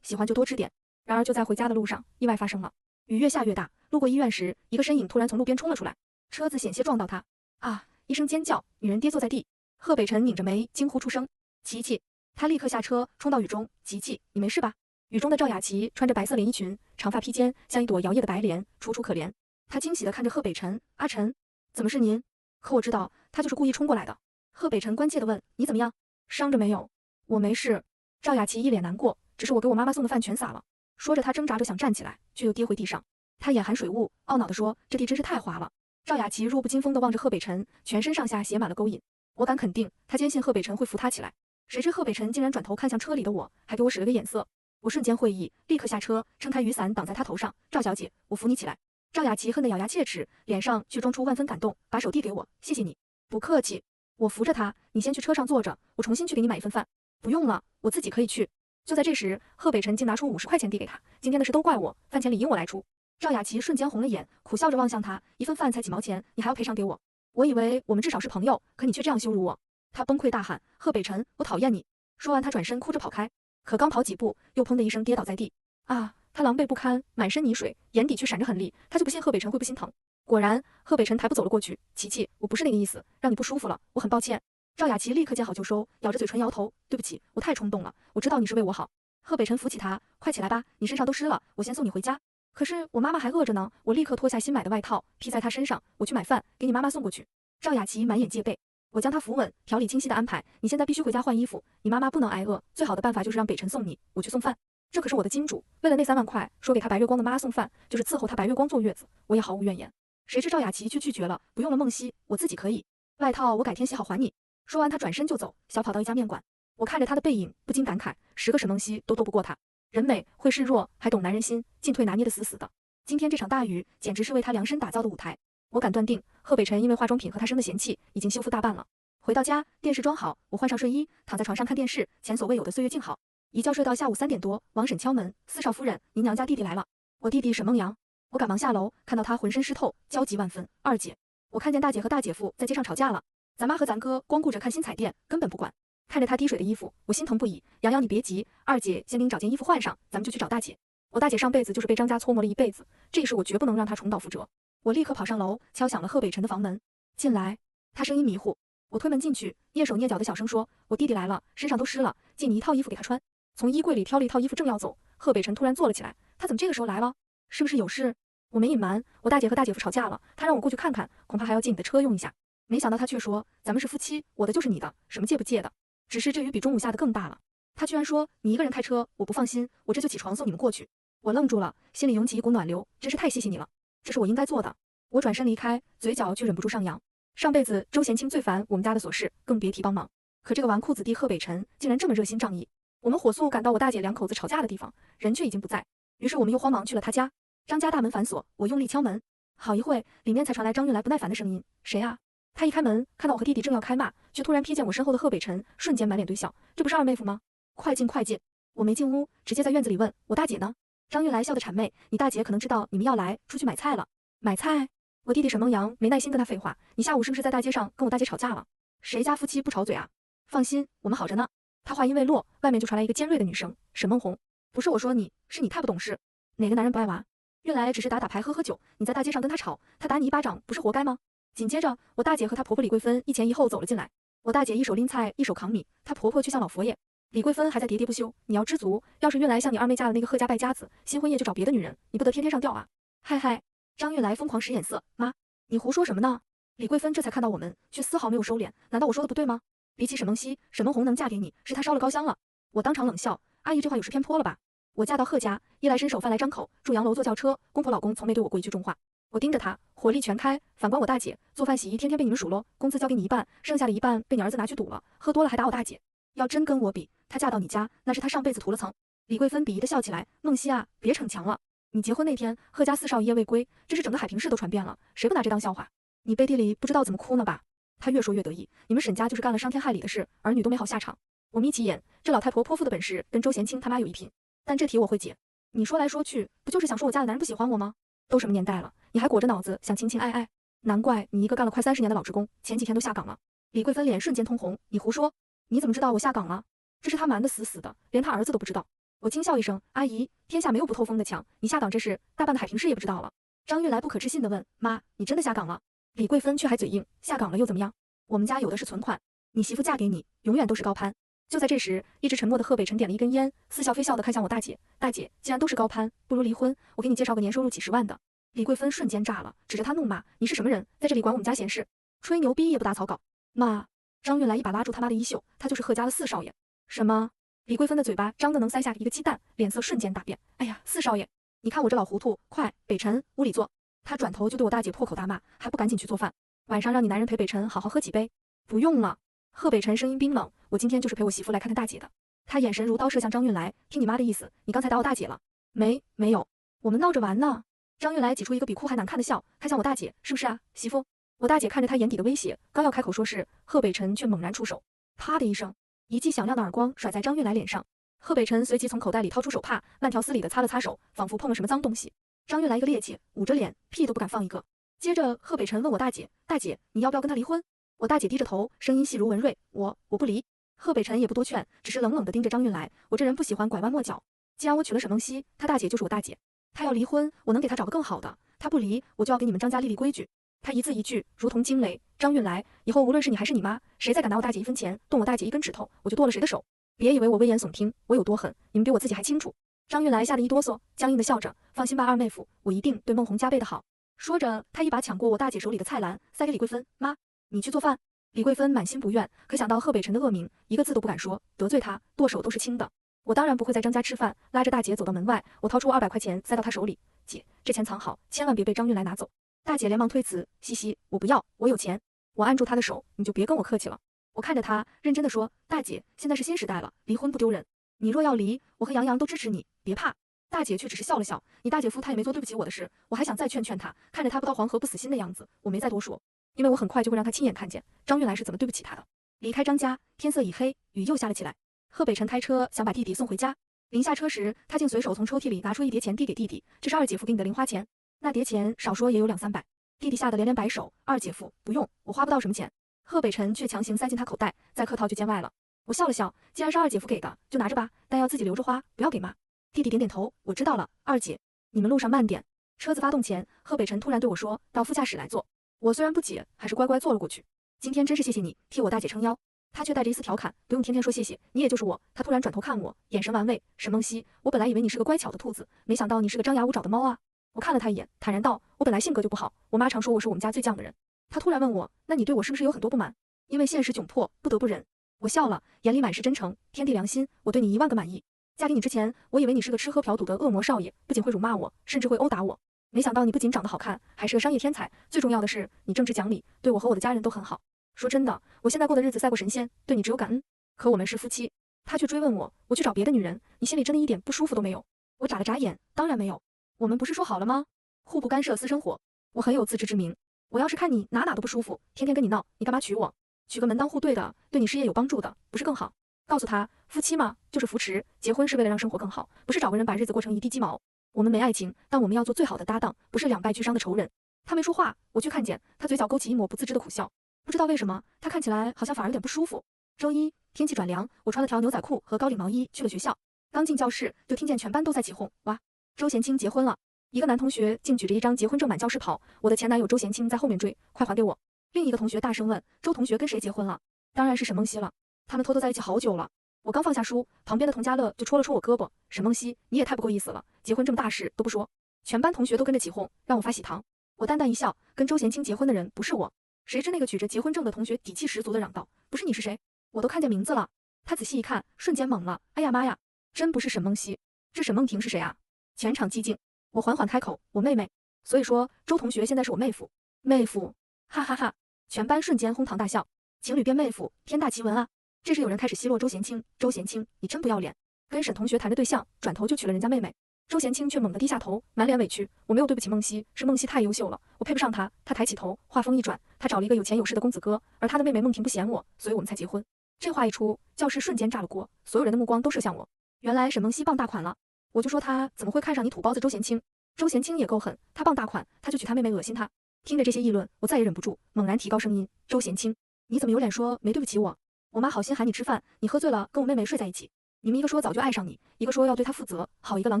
喜欢就多吃点。然而就在回家的路上，意外发生了。雨越下越大，路过医院时，一个身影突然从路边冲了出来，车子险些撞到他。啊！一声尖叫，女人跌坐在地。贺北辰拧着眉，惊呼出声：“琪琪！”他立刻下车，冲到雨中：“琪琪，你没事吧？”雨中的赵雅琪穿着白色连衣裙，长发披肩，像一朵摇曳的白莲，楚楚可怜。她惊喜地看着贺北辰：“阿晨，怎么是您？”可我知道，他就是故意冲过来的。贺北辰关切地问：“你怎么样？伤着没有？”“我没事。”赵雅琪一脸难过：“只是我给我妈妈送的饭全洒了。”说着，她挣扎着想站起来，却又跌回地上。她眼含水雾，懊恼地说：“这地真是太滑了。”赵雅琪弱不禁风地望着贺北辰，全身上下写满了勾引。我敢肯定，她坚信贺北辰会扶她起来。谁知贺北辰竟然转头看向车里的我，还给我使了个眼色。我瞬间会意，立刻下车，撑开雨伞挡在她头上：“赵小姐，我扶你起来。”赵雅琪恨得咬牙切齿，脸上却装出万分感动，把手递给我：“谢谢你。”“不客气。”我扶着她：“你先去车上坐着，我重新去给你买一份饭。”“不用了，我自己可以去。”就在这时，贺北辰竟拿出50块钱递给他，今天的事都怪我，饭钱理应我来出。赵雅琪瞬间红了眼，苦笑着望向他，一份饭才几毛钱，你还要赔偿给我？我以为我们至少是朋友，可你却这样羞辱我。他崩溃大喊：贺北辰，我讨厌你！说完，他转身哭着跑开，可刚跑几步，又砰的一声跌倒在地。啊！他狼狈不堪，满身泥水，眼底却闪着狠厉，他就不信贺北辰会不心疼。果然，贺北辰抬步走了过去，琪琪，我不是那个意思，让你不舒服了，我很抱歉。赵雅琪立刻见好就收，咬着嘴唇摇头，对不起，我太冲动了，我知道你是为我好。贺北辰扶起他，快起来吧，你身上都湿了，我先送你回家。可是我妈妈还饿着呢，我立刻脱下新买的外套披在她身上，我去买饭，给你妈妈送过去。赵雅琪满眼戒备，我将她扶稳，条理清晰的安排，你现在必须回家换衣服，你妈妈不能挨饿，最好的办法就是让北辰送你，我去送饭。这可是我的金主，为了那3万块，说给他白月光的妈送饭，就是伺候他白月光坐月子，我也毫无怨言。谁知赵雅琪却拒绝了，不用了梦溪，我自己可以，外套我改天洗好还你。说完，他转身就走，小跑到一家面馆。我看着他的背影，不禁感慨，10个沈梦溪都斗不过他。人美会示弱，还懂男人心，进退拿捏得死死的。今天这场大雨，简直是为他量身打造的舞台。我敢断定，贺北辰因为化妆品和他生的嫌弃，已经修复大半了。回到家，电视装好，我换上睡衣，躺在床上看电视，前所未有的岁月静好。一觉睡到下午3点多，王婶敲门：“四少夫人，您娘家弟弟来了。”我弟弟沈梦阳。我赶忙下楼，看到他浑身湿透，焦急万分。二姐，我看见大姐和大姐夫在街上吵架了。咱妈和咱哥光顾着看新彩电，根本不管。看着他滴水的衣服，我心疼不已。洋洋，你别急，二姐先给你找件衣服换上，咱们就去找大姐。我大姐上辈子就是被张家搓磨了一辈子，这事我绝不能让她重蹈覆辙。我立刻跑上楼，敲响了贺北辰的房门。进来。他声音迷糊。我推门进去，蹑手蹑脚的小声说：“我弟弟来了，身上都湿了，借你一套衣服给他穿。”从衣柜里挑了一套衣服，正要走，贺北辰突然坐了起来。他怎么这个时候来了？是不是有事？我没隐瞒，我大姐和大姐夫吵架了，他让我过去看看，恐怕还要借你的车用一下。没想到他却说：“咱们是夫妻，我的就是你的，什么借不借的。”只是这雨比中午下的更大了。他居然说：“你一个人开车，我不放心，我这就起床送你们过去。”我愣住了，心里涌起一股暖流，真是太谢谢你了，这是我应该做的。我转身离开，嘴角却忍不住上扬。上辈子周贤清最烦我们家的琐事，更别提帮忙。可这个纨绔子弟贺北辰竟然这么热心仗义。我们火速赶到我大姐两口子吵架的地方，人却已经不在。于是我们又慌忙去了他家。张家大门反锁，我用力敲门，好一会，里面才传来张运来不耐烦的声音：“谁啊？”他一开门，看到我和弟弟正要开骂，却突然瞥见我身后的贺北辰，瞬间满脸堆笑：“这不是二妹夫吗？快进快进！”我没进屋，直接在院子里问：“我大姐呢？”张运来笑得谄媚：“你大姐可能知道你们要来，出去买菜了。”买菜？我弟弟沈梦阳没耐心跟他废话：“你下午是不是在大街上跟我大姐吵架了？谁家夫妻不吵嘴啊？放心，我们好着呢。”他话音未落，外面就传来一个尖锐的女声：“沈梦红，不是我说你，是你太不懂事。哪个男人不爱娃？运来只是打打牌喝喝酒，你在大街上跟他吵，他打你一巴掌，不是活该吗？”紧接着，我大姐和她婆婆李桂芬一前一后走了进来。我大姐一手拎菜，一手扛米，她婆婆却像老佛爷。李桂芬还在喋喋不休：“你要知足，要是运来像你二妹嫁的那个贺家败家子，新婚夜就找别的女人，你不得天天上吊啊！”嗨嗨，张运来疯狂使眼色：“妈，你胡说什么呢？”李桂芬这才看到我们，却丝毫没有收敛。难道我说的不对吗？比起沈梦溪，沈梦红能嫁给你，是她烧了高香了。我当场冷笑：“阿姨这话有失偏颇了吧？我嫁到贺家，衣来伸手饭来张口，住洋楼坐轿车，公婆老公从没对我过一句重话。”我盯着她，火力全开。反观我大姐，做饭洗衣天天被你们数落，工资交给你一半，剩下的一半被你儿子拿去赌了，喝多了还打我大姐。要真跟我比，她嫁到你家，那是她上辈子涂了层。李桂芬鄙夷的笑起来：“梦溪啊，别逞强了。你结婚那天，贺家4少爷未归，这是整个海平市都传遍了，谁不拿这当笑话？你背地里不知道怎么哭呢吧？”她越说越得意：“你们沈家就是干了伤天害理的事，儿女都没好下场。”我眯起眼，这老太婆泼妇的本事跟周贤清他妈有一拼，但这题我会解。你说来说去，不就是想说我家的男人不喜欢我吗？都什么年代了，你还裹着脑子想情情爱爱？难怪你一个干了快30年的老职工，前几天都下岗了。李桂芬脸瞬间通红：“你胡说！你怎么知道我下岗了？这是他瞒得死死的，连他儿子都不知道。”我轻笑一声：“阿姨，天下没有不透风的墙，你下岗这事，大半的海平市也不知道了。”张运来不可置信地问：“妈，你真的下岗了？”李桂芬却还嘴硬：“下岗了又怎么样？我们家有的是存款，你媳妇嫁给你，永远都是高攀。”就在这时，一直沉默的贺北辰点了一根烟，似笑非笑地看向我大姐：“大姐，既然都是高攀，不如离婚，我给你介绍个年收入几10万的。”李桂芬瞬间炸了，指着他怒骂：“你是什么人，在这里管我们家闲事？吹牛逼也不打草稿！”妈！张运来一把拉住他妈的衣袖：“他就是贺家的4少爷。”什么？李桂芬的嘴巴张得能塞下一个鸡蛋，脸色瞬间大变。哎呀，4少爷，你看我这老糊涂，快，北辰，屋里坐。他转头就对我大姐破口大骂，还不赶紧去做饭？晚上让你男人陪北辰好好喝几杯。不用了。贺北辰声音冰冷：“我今天就是陪我媳妇来看看大姐的。”他眼神如刀射向张运来：“听你妈的意思，你刚才打我大姐了？”没有，我们闹着玩呢。张运来挤出一个比哭还难看的笑，看向我大姐：“是不是啊，媳妇？”我大姐看着他眼底的威胁，刚要开口说是，贺北辰却猛然出手，啪的一声，一记响亮的耳光甩在张运来脸上。贺北辰随即从口袋里掏出手帕，慢条斯理地擦了擦手，仿佛碰了什么脏东西。张运来一个趔趄，捂着脸，屁都不敢放一个。接着贺北辰问我大姐：“大姐，你要不要跟他离婚？”我大姐低着头，声音细如文瑞：“我不离。”贺北辰也不多劝，只是冷冷地盯着张运来。我这人不喜欢拐弯抹角，既然我娶了沈梦溪，他大姐就是我大姐。他要离婚，我能给他找个更好的；他不离，我就要给你们张家立立规矩。他一字一句如同惊雷。张运来，以后无论是你还是你妈，谁再敢拿我大姐1分钱，动我大姐1根指头，我就剁了谁的手。别以为我危言耸听，我有多狠，你们比我自己还清楚。张运来吓得一哆嗦，僵硬地笑着：“放心吧，二妹夫，我一定对孟红加倍的好。”说着，他一把抢过我大姐手里的菜篮，塞给李桂芬：“妈，你去做饭。”李桂芬满心不愿，可想到贺北辰的恶名，一个字都不敢说，得罪他，剁手都是轻的。我当然不会在张家吃饭，拉着大姐走到门外，我掏出200块钱塞到她手里：“姐，这钱藏好，千万别被张运来拿走。”大姐连忙推辞：“西西，我不要，我有钱。”我按住她的手：“你就别跟我客气了。”我看着她，认真的说：“大姐，现在是新时代了，离婚不丢人。你若要离，我和杨洋都支持你，别怕。”大姐却只是笑了笑：“你大姐夫他也没做对不起我的事。”我还想再劝劝他，看着他不到黄河不死心的样子，我没再多说，因为我很快就会让他亲眼看见张运来是怎么对不起他的。离开张家，天色已黑，雨又下了起来。贺北辰开车想把弟弟送回家，临下车时，他竟随手从抽屉里拿出1叠钱递给弟弟：“这是二姐夫给你的零花钱。”那叠钱少说也有200-300。弟弟吓得连连摆手：“二姐夫，不用，我花不到什么钱。”贺北辰却强行塞进他口袋，再客套就见外了。我笑了笑：“既然是二姐夫给的，就拿着吧，但要自己留着花，不要给妈。”弟弟点点头：“我知道了，二姐，你们路上慢点。”车子发动前，贺北辰突然对我说：“到副驾驶来坐。”我虽然不解，还是乖乖坐了过去。今天真是谢谢你替我大姐撑腰。他却带着一丝调侃：“不用天天说谢谢，你也就是我。”他突然转头看我，眼神玩味：“沈梦溪，我本来以为你是个乖巧的兔子，没想到你是个张牙舞爪的猫啊。”我看了他一眼，坦然道：“我本来性格就不好，我妈常说我是我们家最犟的人。”他突然问我：“那你对我是不是有很多不满？因为现实窘迫，不得不忍？”我笑了，眼里满是真诚：“天地良心，我对你10000个满意。嫁给你之前，我以为你是个吃喝嫖赌的恶魔少爷，不仅会辱骂我，甚至会殴打我。没想到你不仅长得好看，还是个商业天才，最重要的是你正直讲理，对我和我的家人都很好。说真的，我现在过的日子赛过神仙，对你只有感恩。可我们是夫妻。”他却追问我：“我去找别的女人，你心里真的一点不舒服都没有？”我眨了眨眼：“当然没有，我们不是说好了吗？互不干涉私生活。我很有自知之明，我要是看你哪都不舒服，天天跟你闹，你干嘛娶我？娶个门当户对的，对你事业有帮助的，不是更好？”告诉他，夫妻嘛，就是扶持，结婚是为了让生活更好，不是找个人把日子过成一地鸡毛。我们没爱情，但我们要做最好的搭档，不是两败俱伤的仇人。他没说话，我却看见他嘴角勾起一抹不自知的苦笑。不知道为什么，他看起来好像反而有点不舒服。周一，天气转凉，我穿了条牛仔裤和高领毛衣去了学校。刚进教室，就听见全班都在起哄：“哇，周贤清结婚了！”一个男同学竟举着一张结婚证满教室跑，我的前男友周贤清在后面追，快还给我！另一个同学大声问：“周同学跟谁结婚了？”当然是沈梦溪了，他们偷偷在一起好久了。我刚放下书，旁边的童家乐就戳了戳我胳膊：“沈梦溪，你也太不够意思了，结婚这么大事都不说。”全班同学都跟着起哄，让我发喜糖。我淡淡一笑，跟周贤清结婚的人不是我。谁知那个举着结婚证的同学底气十足的嚷道：“不是你是谁？我都看见名字了。”他仔细一看，瞬间懵了：“哎呀妈呀，真不是沈梦溪，这沈梦婷是谁啊？”全场寂静。我缓缓开口：“我妹妹。”所以说，周同学现在是我妹夫。妹夫，哈哈哈！全班瞬间哄堂大笑。情侣变妹夫，天大奇闻啊！这时有人开始奚落周贤清：“周贤清，你真不要脸，跟沈同学谈着对象，转头就娶了人家妹妹。”周贤清却猛地低下头，满脸委屈：“我没有对不起梦溪，是梦溪太优秀了，我配不上她。”他抬起头，话锋一转：“他找了一个有钱有势的公子哥，而他的妹妹梦婷不嫌我，所以我们才结婚。”这话一出，教室瞬间炸了锅，所有人的目光都射向我。原来沈梦溪傍大款了，我就说他怎么会看上你土包子周贤清？周贤清也够狠，他傍大款，他就娶他妹妹恶心他。听着这些议论，我再也忍不住，猛然提高声音：“周贤清，你怎么有脸说没对不起我？我妈好心喊你吃饭，你喝醉了跟我妹妹睡在一起。你们一个说早就爱上你，一个说要对她负责，好一个郎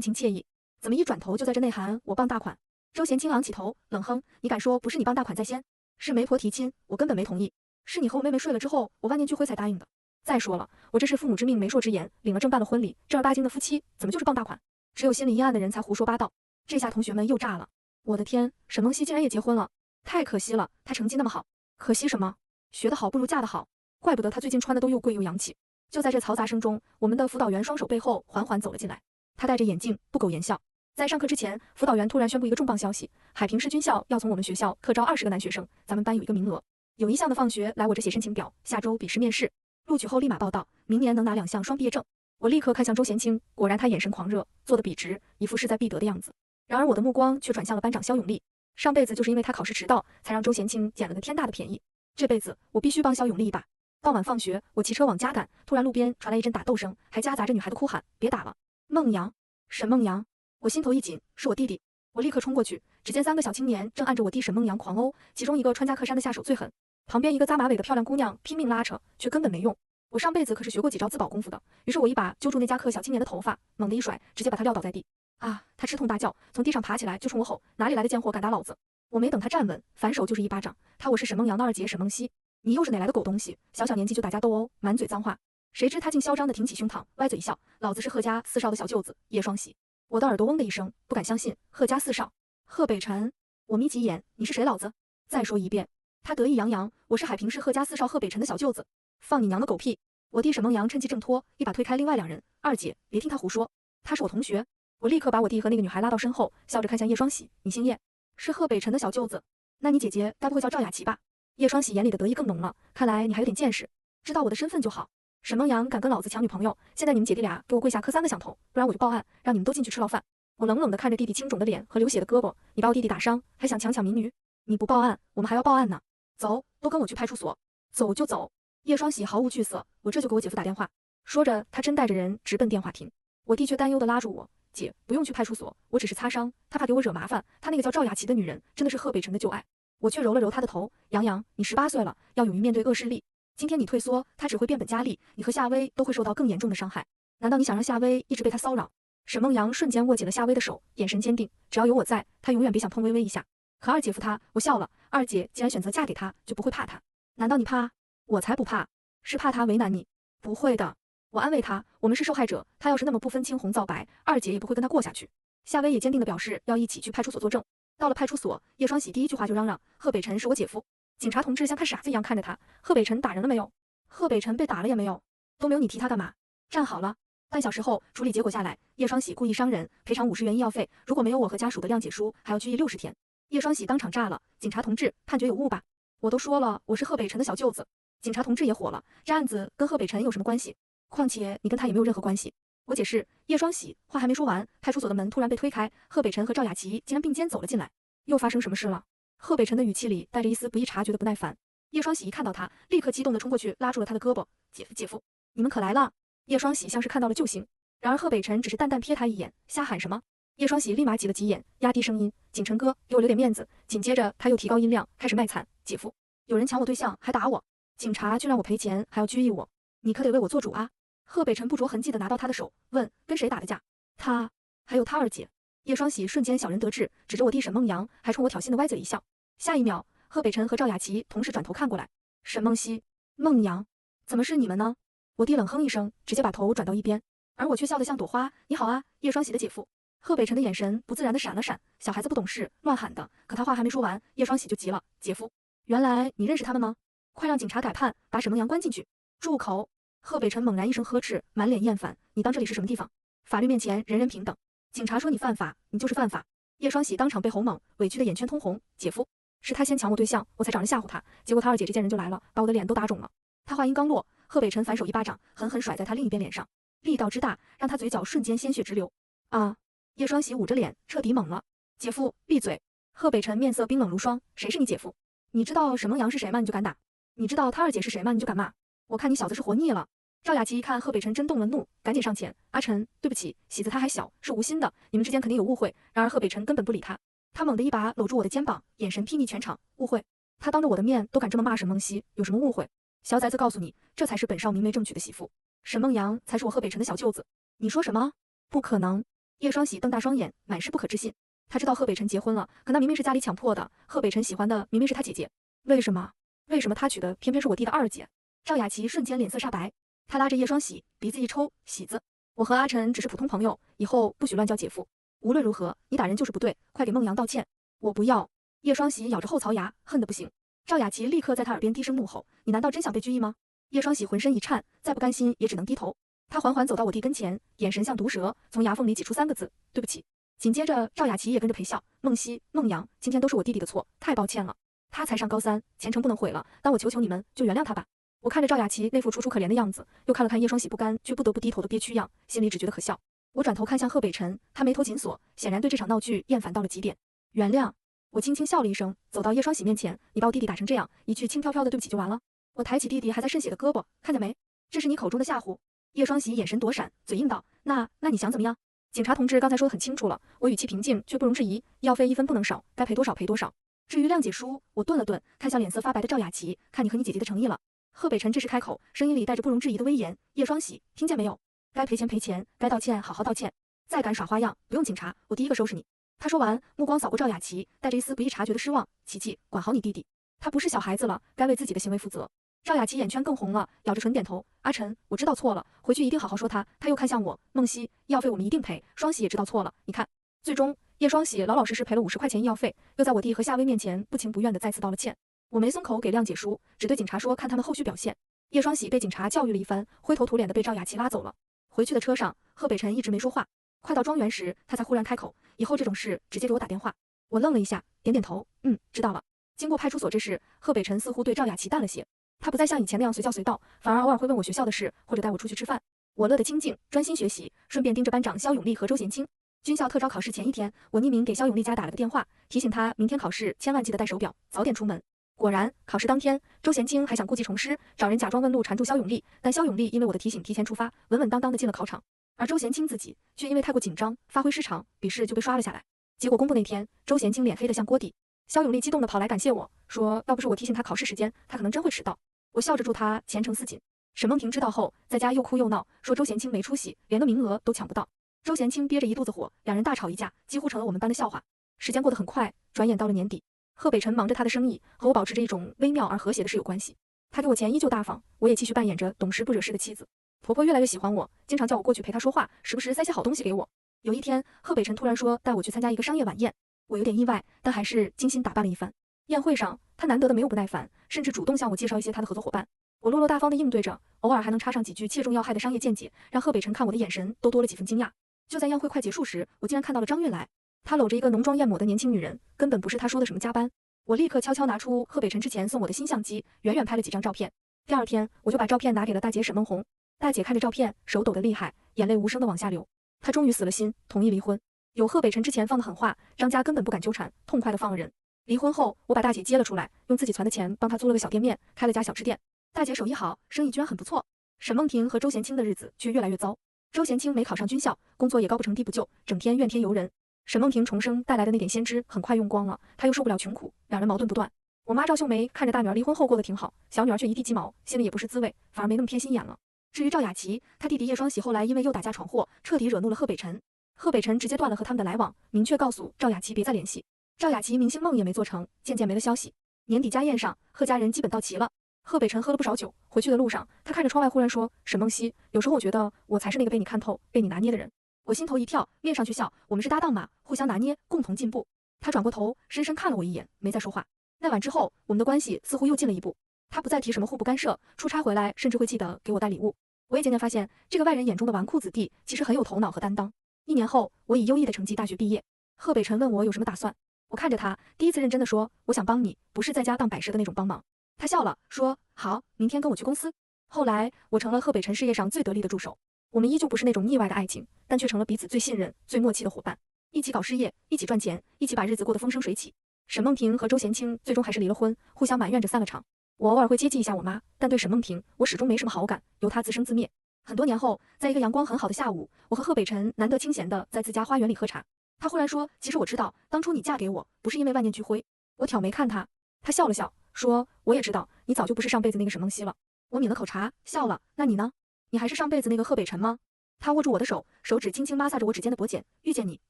情妾意，怎么一转头就在这内涵我傍大款？”周贤清昂起头，冷哼：“你敢说不是你傍大款在先？是媒婆提亲，我根本没同意，是你和我妹妹睡了之后，我万念俱灰才答应的。再说了，我这是父母之命媒妁之言，领了证办了婚礼，正儿八经的夫妻，怎么就是傍大款？只有心里阴暗的人才胡说八道。”这下同学们又炸了。我的天，沈梦溪竟然也结婚了，太可惜了，她成绩那么好。可惜什么？学得好不如嫁得好，怪不得她最近穿的都又贵又洋气。就在这嘈杂声中，我们的辅导员双手背后缓缓走了进来，他戴着眼镜，不苟言笑。在上课之前，辅导员突然宣布一个重磅消息：海平市军校要从我们学校特招20个男学生，咱们班有一个名额。有意向的放学来我这写申请表，下周笔试面试，录取后立马报到，明年能拿2项双毕业证。我立刻看向周贤清，果然他眼神狂热，做得笔直，一副势在必得的样子。然而我的目光却转向了班长肖永利，上辈子就是因为他考试迟到，才让周贤清捡了个天大的便宜，这辈子我必须帮肖永利一把。傍晚放学，我骑车往家赶，突然路边传来一阵打斗声，还夹杂着女孩的哭喊：“别打了！”孟阳，沈孟阳，我心头一紧，是我弟弟。我立刻冲过去，只见3个小青年正按着我弟沈孟阳狂殴，其中一个穿夹克衫的下手最狠，旁边一个扎马尾的漂亮姑娘拼命拉扯，却根本没用。我上辈子可是学过几招自保功夫的，于是我一把揪住那夹克小青年的头发，猛地一甩，直接把他撂倒在地。啊！他吃痛大叫，从地上爬起来就冲我吼：“哪里来的贱货，敢打老子！”我没等他站稳，反手就是一巴掌。我是沈孟阳的二姐沈梦溪，你又是哪来的狗东西？小小年纪就打架斗殴，满嘴脏话。谁知他竟嚣张地挺起胸膛，歪嘴一笑：“老子是贺家4少的小舅子叶双喜。”我的耳朵嗡的一声，不敢相信，贺家4少，贺北辰。我眯起眼，你是谁？老子再说一遍。他得意洋洋：“我是海平市贺家4少贺北辰的小舅子。”放你娘的狗屁！我弟沈孟阳趁机挣脱，一把推开另外2人：“二姐，别听他胡说，他是我同学。”我立刻把我弟和那个女孩拉到身后，笑着看向叶双喜：“你姓叶，是贺北辰的小舅子，那你姐姐该不会叫赵雅琪吧？”叶双喜眼里的得意更浓了，看来你还有点见识，知道我的身份就好。沈孟阳敢跟老子抢女朋友，现在你们姐弟俩给我跪下磕3个响头，不然我就报案，让你们都进去吃牢饭。我冷冷地看着弟弟青肿的脸和流血的胳膊，你把我弟弟打伤，还想强抢民女？你不报案，我们还要报案呢。走，都跟我去派出所。走就走。叶双喜毫无惧色，我这就给我姐夫打电话。说着，他真带着人直奔电话亭。我弟却担忧地拉住我：“姐，不用去派出所，我只是擦伤，他怕给我惹麻烦。他那个叫赵雅琪的女人，真的是贺北辰的旧爱。”我却揉了揉他的头：“阳阳，你18岁了，要勇于面对恶势力。今天你退缩，他只会变本加厉，你和夏薇都会受到更严重的伤害。难道你想让夏薇一直被他骚扰？”沈孟阳瞬间握紧了夏薇的手，眼神坚定：“只要有我在，他永远别想碰微微一下。”可二姐夫他，我笑了：“二姐既然选择嫁给他，就不会怕他。难道你怕？我才不怕，是怕他为难你。不会的。”我安慰他：“我们是受害者，他要是那么不分青红皂白，二姐也不会跟他过下去。”夏薇也坚定地表示要一起去派出所作证。到了派出所，叶双喜第一句话就嚷嚷：“贺北辰是我姐夫。”警察同志像看傻子一样看着他：“贺北辰打人了没有？贺北辰被打了也没有？都没有你提他干嘛？站好了。”半小时后，处理结果下来，叶双喜故意伤人，赔偿50元医药费，如果没有我和家属的谅解书，还要拘役60天。叶双喜当场炸了：“警察同志，判决有误吧？我都说了，我是贺北辰的小舅子。”警察同志也火了：“这案子跟贺北辰有什么关系？况且你跟他也没有任何关系。”我解释。叶双喜话还没说完，派出所的门突然被推开，贺北辰和赵雅琪竟然并肩走了进来。又发生什么事了？贺北辰的语气里带着一丝不易察觉的不耐烦。叶双喜一看到他，立刻激动地冲过去，拉住了他的胳膊：“姐夫，姐夫，你们可来了！”叶双喜像是看到了救星，然而贺北辰只是淡淡瞥他一眼，瞎喊什么？叶双喜立马挤了挤眼，压低声音：“景晨哥，给我留点面子。”紧接着他又提高音量，开始卖惨：“姐夫，有人抢我对象，还打我，警察却让我赔钱，还要拘役我，你可得为我做主啊！”贺北辰不着痕迹地拿到他的手，问：“跟谁打的架？”他，还有他二姐。叶双喜瞬间小人得志，指着我弟沈孟阳，还冲我挑衅的歪嘴一笑。下一秒，贺北辰和赵雅琪同时转头看过来。沈梦溪、孟阳，怎么是你们呢？我弟冷哼一声，直接把头转到一边，而我却笑得像朵花。你好啊，叶双喜的姐夫。贺北辰的眼神不自然地闪了闪，小孩子不懂事，乱喊的。可他话还没说完，叶双喜就急了：“姐夫，原来你认识他们吗？快让警察改判，把沈孟阳关进去！”住口！贺北辰猛然一声呵斥，满脸厌烦：“你当这里是什么地方？法律面前人人平等。警察说你犯法，你就是犯法。”叶双喜当场被吼懵，委屈的眼圈通红：“姐夫，是他先抢我对象，我才找人吓唬他，结果他二姐这贱人就来了，把我的脸都打肿了。”他话音刚落，贺北辰反手一巴掌，狠狠甩在他另一边脸上，力道之大，让他嘴角瞬间鲜血直流。啊！叶双喜捂着脸，彻底懵了。姐夫，闭嘴！贺北辰面色冰冷如霜：“谁是你姐夫？你知道沈孟阳是谁吗？你就敢打？你知道他二姐是谁吗？你就敢骂？我看你小子是活腻了。”赵雅琪一看贺北辰真动了怒，赶紧上前：“阿晨，对不起，喜子他还小，是无心的，你们之间肯定有误会。”然而贺北辰根本不理他，他猛地一把搂住我的肩膀，眼神睥睨全场。误会？他当着我的面都敢这么骂沈梦溪，有什么误会？小崽子告诉你，这才是本少明媒正娶的媳妇，沈孟阳才是我贺北辰的小舅子。你说什么？不可能！叶双喜瞪大双眼，满是不可置信。他知道贺北辰结婚了，可那明明是家里强迫的，贺北辰喜欢的明明是他姐姐，为什么？为什么他娶的偏偏是我弟的二姐？赵雅琪瞬间脸色煞白，他拉着叶双喜，鼻子一抽：“喜子，我和阿晨只是普通朋友，以后不许乱叫姐夫。无论如何，你打人就是不对，快给孟阳道歉。”我不要！叶双喜咬着后槽牙，恨得不行。赵雅琪立刻在他耳边低声怒吼：“你难道真想被拘役吗？”叶双喜浑身一颤，再不甘心也只能低头。他缓缓走到我弟跟前，眼神像毒蛇，从牙缝里挤出3个字：“对不起。”紧接着，赵雅琪也跟着陪笑：“孟溪、孟阳，今天都是我弟弟的错，太抱歉了。他才上高3，前程不能毁了，但我求求你们，就原谅他吧。”我看着赵雅琪那副楚楚可怜的样子，又看了看叶双喜不甘却不得不低头的憋屈样，心里只觉得可笑。我转头看向贺北辰，他眉头紧锁，显然对这场闹剧厌烦到了极点。原谅。我轻轻笑了一声，走到叶双喜面前：“你把我弟弟打成这样，一句轻飘飘的对不起就完了。”我抬起弟弟还在渗血的胳膊，看见没？这是你口中的吓唬。叶双喜眼神躲闪，嘴硬道：那你想怎么样？警察同志刚才说得很清楚了。我语气平静，却不容置疑，医药费1分不能少，该赔多少赔多少。至于谅解书，我顿了顿，看向脸色发白的赵雅琪，看你和你姐姐的诚意了。贺北辰这时开口，声音里带着不容置疑的威严：叶双喜，听见没有？该赔钱赔钱，该道歉好好道歉。再敢耍花样，不用警察，我第一个收拾你。他说完，目光扫过赵雅琪，带着一丝不易察觉的失望。琪琪，管好你弟弟，他不是小孩子了，该为自己的行为负责。赵雅琪眼圈更红了，咬着唇点头。阿晨，我知道错了，回去一定好好说他。他又看向我，梦溪，医药费我们一定赔。双喜也知道错了，你看，最终叶双喜老老实实赔了50块钱医药费，又在我弟和夏薇面前不情不愿地再次道了歉。我没松口给谅解书，只对警察说看他们后续表现。叶双喜被警察教育了一番，灰头土脸地被赵雅琪拉走了。回去的车上，贺北辰一直没说话，快到庄园时，他才忽然开口：以后这种事直接给我打电话。我愣了一下，点点头，知道了。经过派出所这事，贺北辰似乎对赵雅琪淡了些。他不再像以前那样随叫随到，反而偶尔会问我学校的事，或者带我出去吃饭。我乐得清静，专心学习，顺便盯着班长肖永利和周贤清。军校特招考试前一天，我匿名给肖永利家打了个电话，提醒他明天考试千万记得带手表，早点出门。果然，考试当天，周贤清还想故技重施，找人假装问路缠住肖永利，但肖永利因为我的提醒提前出发，稳稳当当的进了考场。而周贤清自己却因为太过紧张，发挥失常，笔试就被刷了下来。结果公布那天，周贤清脸黑得像锅底。肖永利激动地跑来感谢我，说要不是我提醒他考试时间，他可能真会迟到。我笑着祝他前程似锦。沈梦婷知道后，在家又哭又闹，说周贤清没出息，连个名额都抢不到。周贤清憋着一肚子火，两人大吵一架，几乎成了我们班的笑话。时间过得很快，转眼到了年底。贺北辰忙着他的生意，和我保持着一种微妙而和谐的室友关系。他给我钱依旧大方，我也继续扮演着懂事不惹事的妻子。婆婆越来越喜欢我，经常叫我过去陪她说话，时不时塞些好东西给我。有一天，贺北辰突然说带我去参加一个商业晚宴，我有点意外，但还是精心打扮了一番。宴会上，他难得的没有不耐烦，甚至主动向我介绍一些他的合作伙伴。我落落大方的应对着，偶尔还能插上几句切中要害的商业见解，让贺北辰看我的眼神都多了几分惊讶。就在宴会快结束时，我竟然看到了张韵来，她搂着一个浓妆艳抹的年轻女人，根本不是她说的什么加班。我立刻悄悄拿出贺北辰之前送我的新相机，远远拍了几张照片。第二天，我就把照片拿给了大姐沈梦红。大姐看着照片，手抖得厉害，眼泪无声的往下流。她终于死了心，同意离婚。有贺北辰之前放的狠话，张家根本不敢纠缠，痛快的放了人。离婚后，我把大姐接了出来，用自己攒的钱帮她租了个小店面，开了家小吃店。大姐手艺好，生意居然很不错。沈梦婷和周贤清的日子却越来越糟。周贤清没考上军校，工作也高不成低不就，整天怨天尤人。沈梦婷重生带来的那点先知很快用光了，她又受不了穷苦，两人矛盾不断。我妈赵秀梅看着大女儿离婚后过得挺好，小女儿却一地鸡毛，心里也不是滋味，反而没那么偏心眼了。至于赵雅琪，她弟弟叶双喜后来因为又打架闯祸，彻底惹怒了贺北辰。贺北辰直接断了和他们的来往，明确告诉赵雅琪别再联系。赵雅琪明星梦也没做成，渐渐没了消息。年底家宴上，贺家人基本到齐了。贺北辰喝了不少酒，回去的路上，他看着窗外忽然说：“沈梦溪，有时候我觉得我才是那个被你看透、被你拿捏的人。”我心头一跳，面上去笑，我们是搭档嘛，互相拿捏，共同进步。他转过头，深深看了我一眼，没再说话。那晚之后，我们的关系似乎又近了一步。他不再提什么互不干涉，出差回来甚至会记得给我带礼物。我也渐渐发现，这个外人眼中的纨绔子弟其实很有头脑和担当。1年后，我以优异的成绩大学毕业。贺北辰问我有什么打算，我看着他，第一次认真的说：“我想帮你，不是在家当摆设的那种帮忙。”他笑了，说：“好，明天跟我去公司。”后来，我成了贺北辰事业上最得力的助手。我们依旧不是那种腻歪的爱情，但却成了彼此最信任、最默契的伙伴。一起搞事业，一起赚钱，一起把日子过得风生水起。沈梦婷和周贤清最终还是离了婚，互相埋怨着散了场。我偶尔会接济一下我妈，但对沈梦婷，我始终没什么好感，由她自生自灭。很多年后，在一个阳光很好的下午，我和贺北辰难得清闲的在自家花园里喝茶。他忽然说：“其实我知道，当初你嫁给我，不是因为万念俱灰。”我挑眉看他，他笑了笑，说：“我也知道，你早就不是上辈子那个沈梦溪了。”我抿了口茶，笑了：“那你呢？你还是上辈子那个贺北辰吗？”他握住我的手，手指轻轻摩挲着我指尖的脖茧，遇见你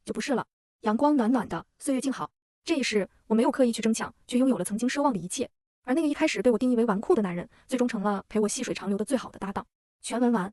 就不是了。阳光暖暖的，岁月静好。这一世，我没有刻意去争抢，却拥有了曾经奢望的一切。而那个一开始被我定义为纨绔的男人，最终成了陪我细水长流的最好的搭档。全文完。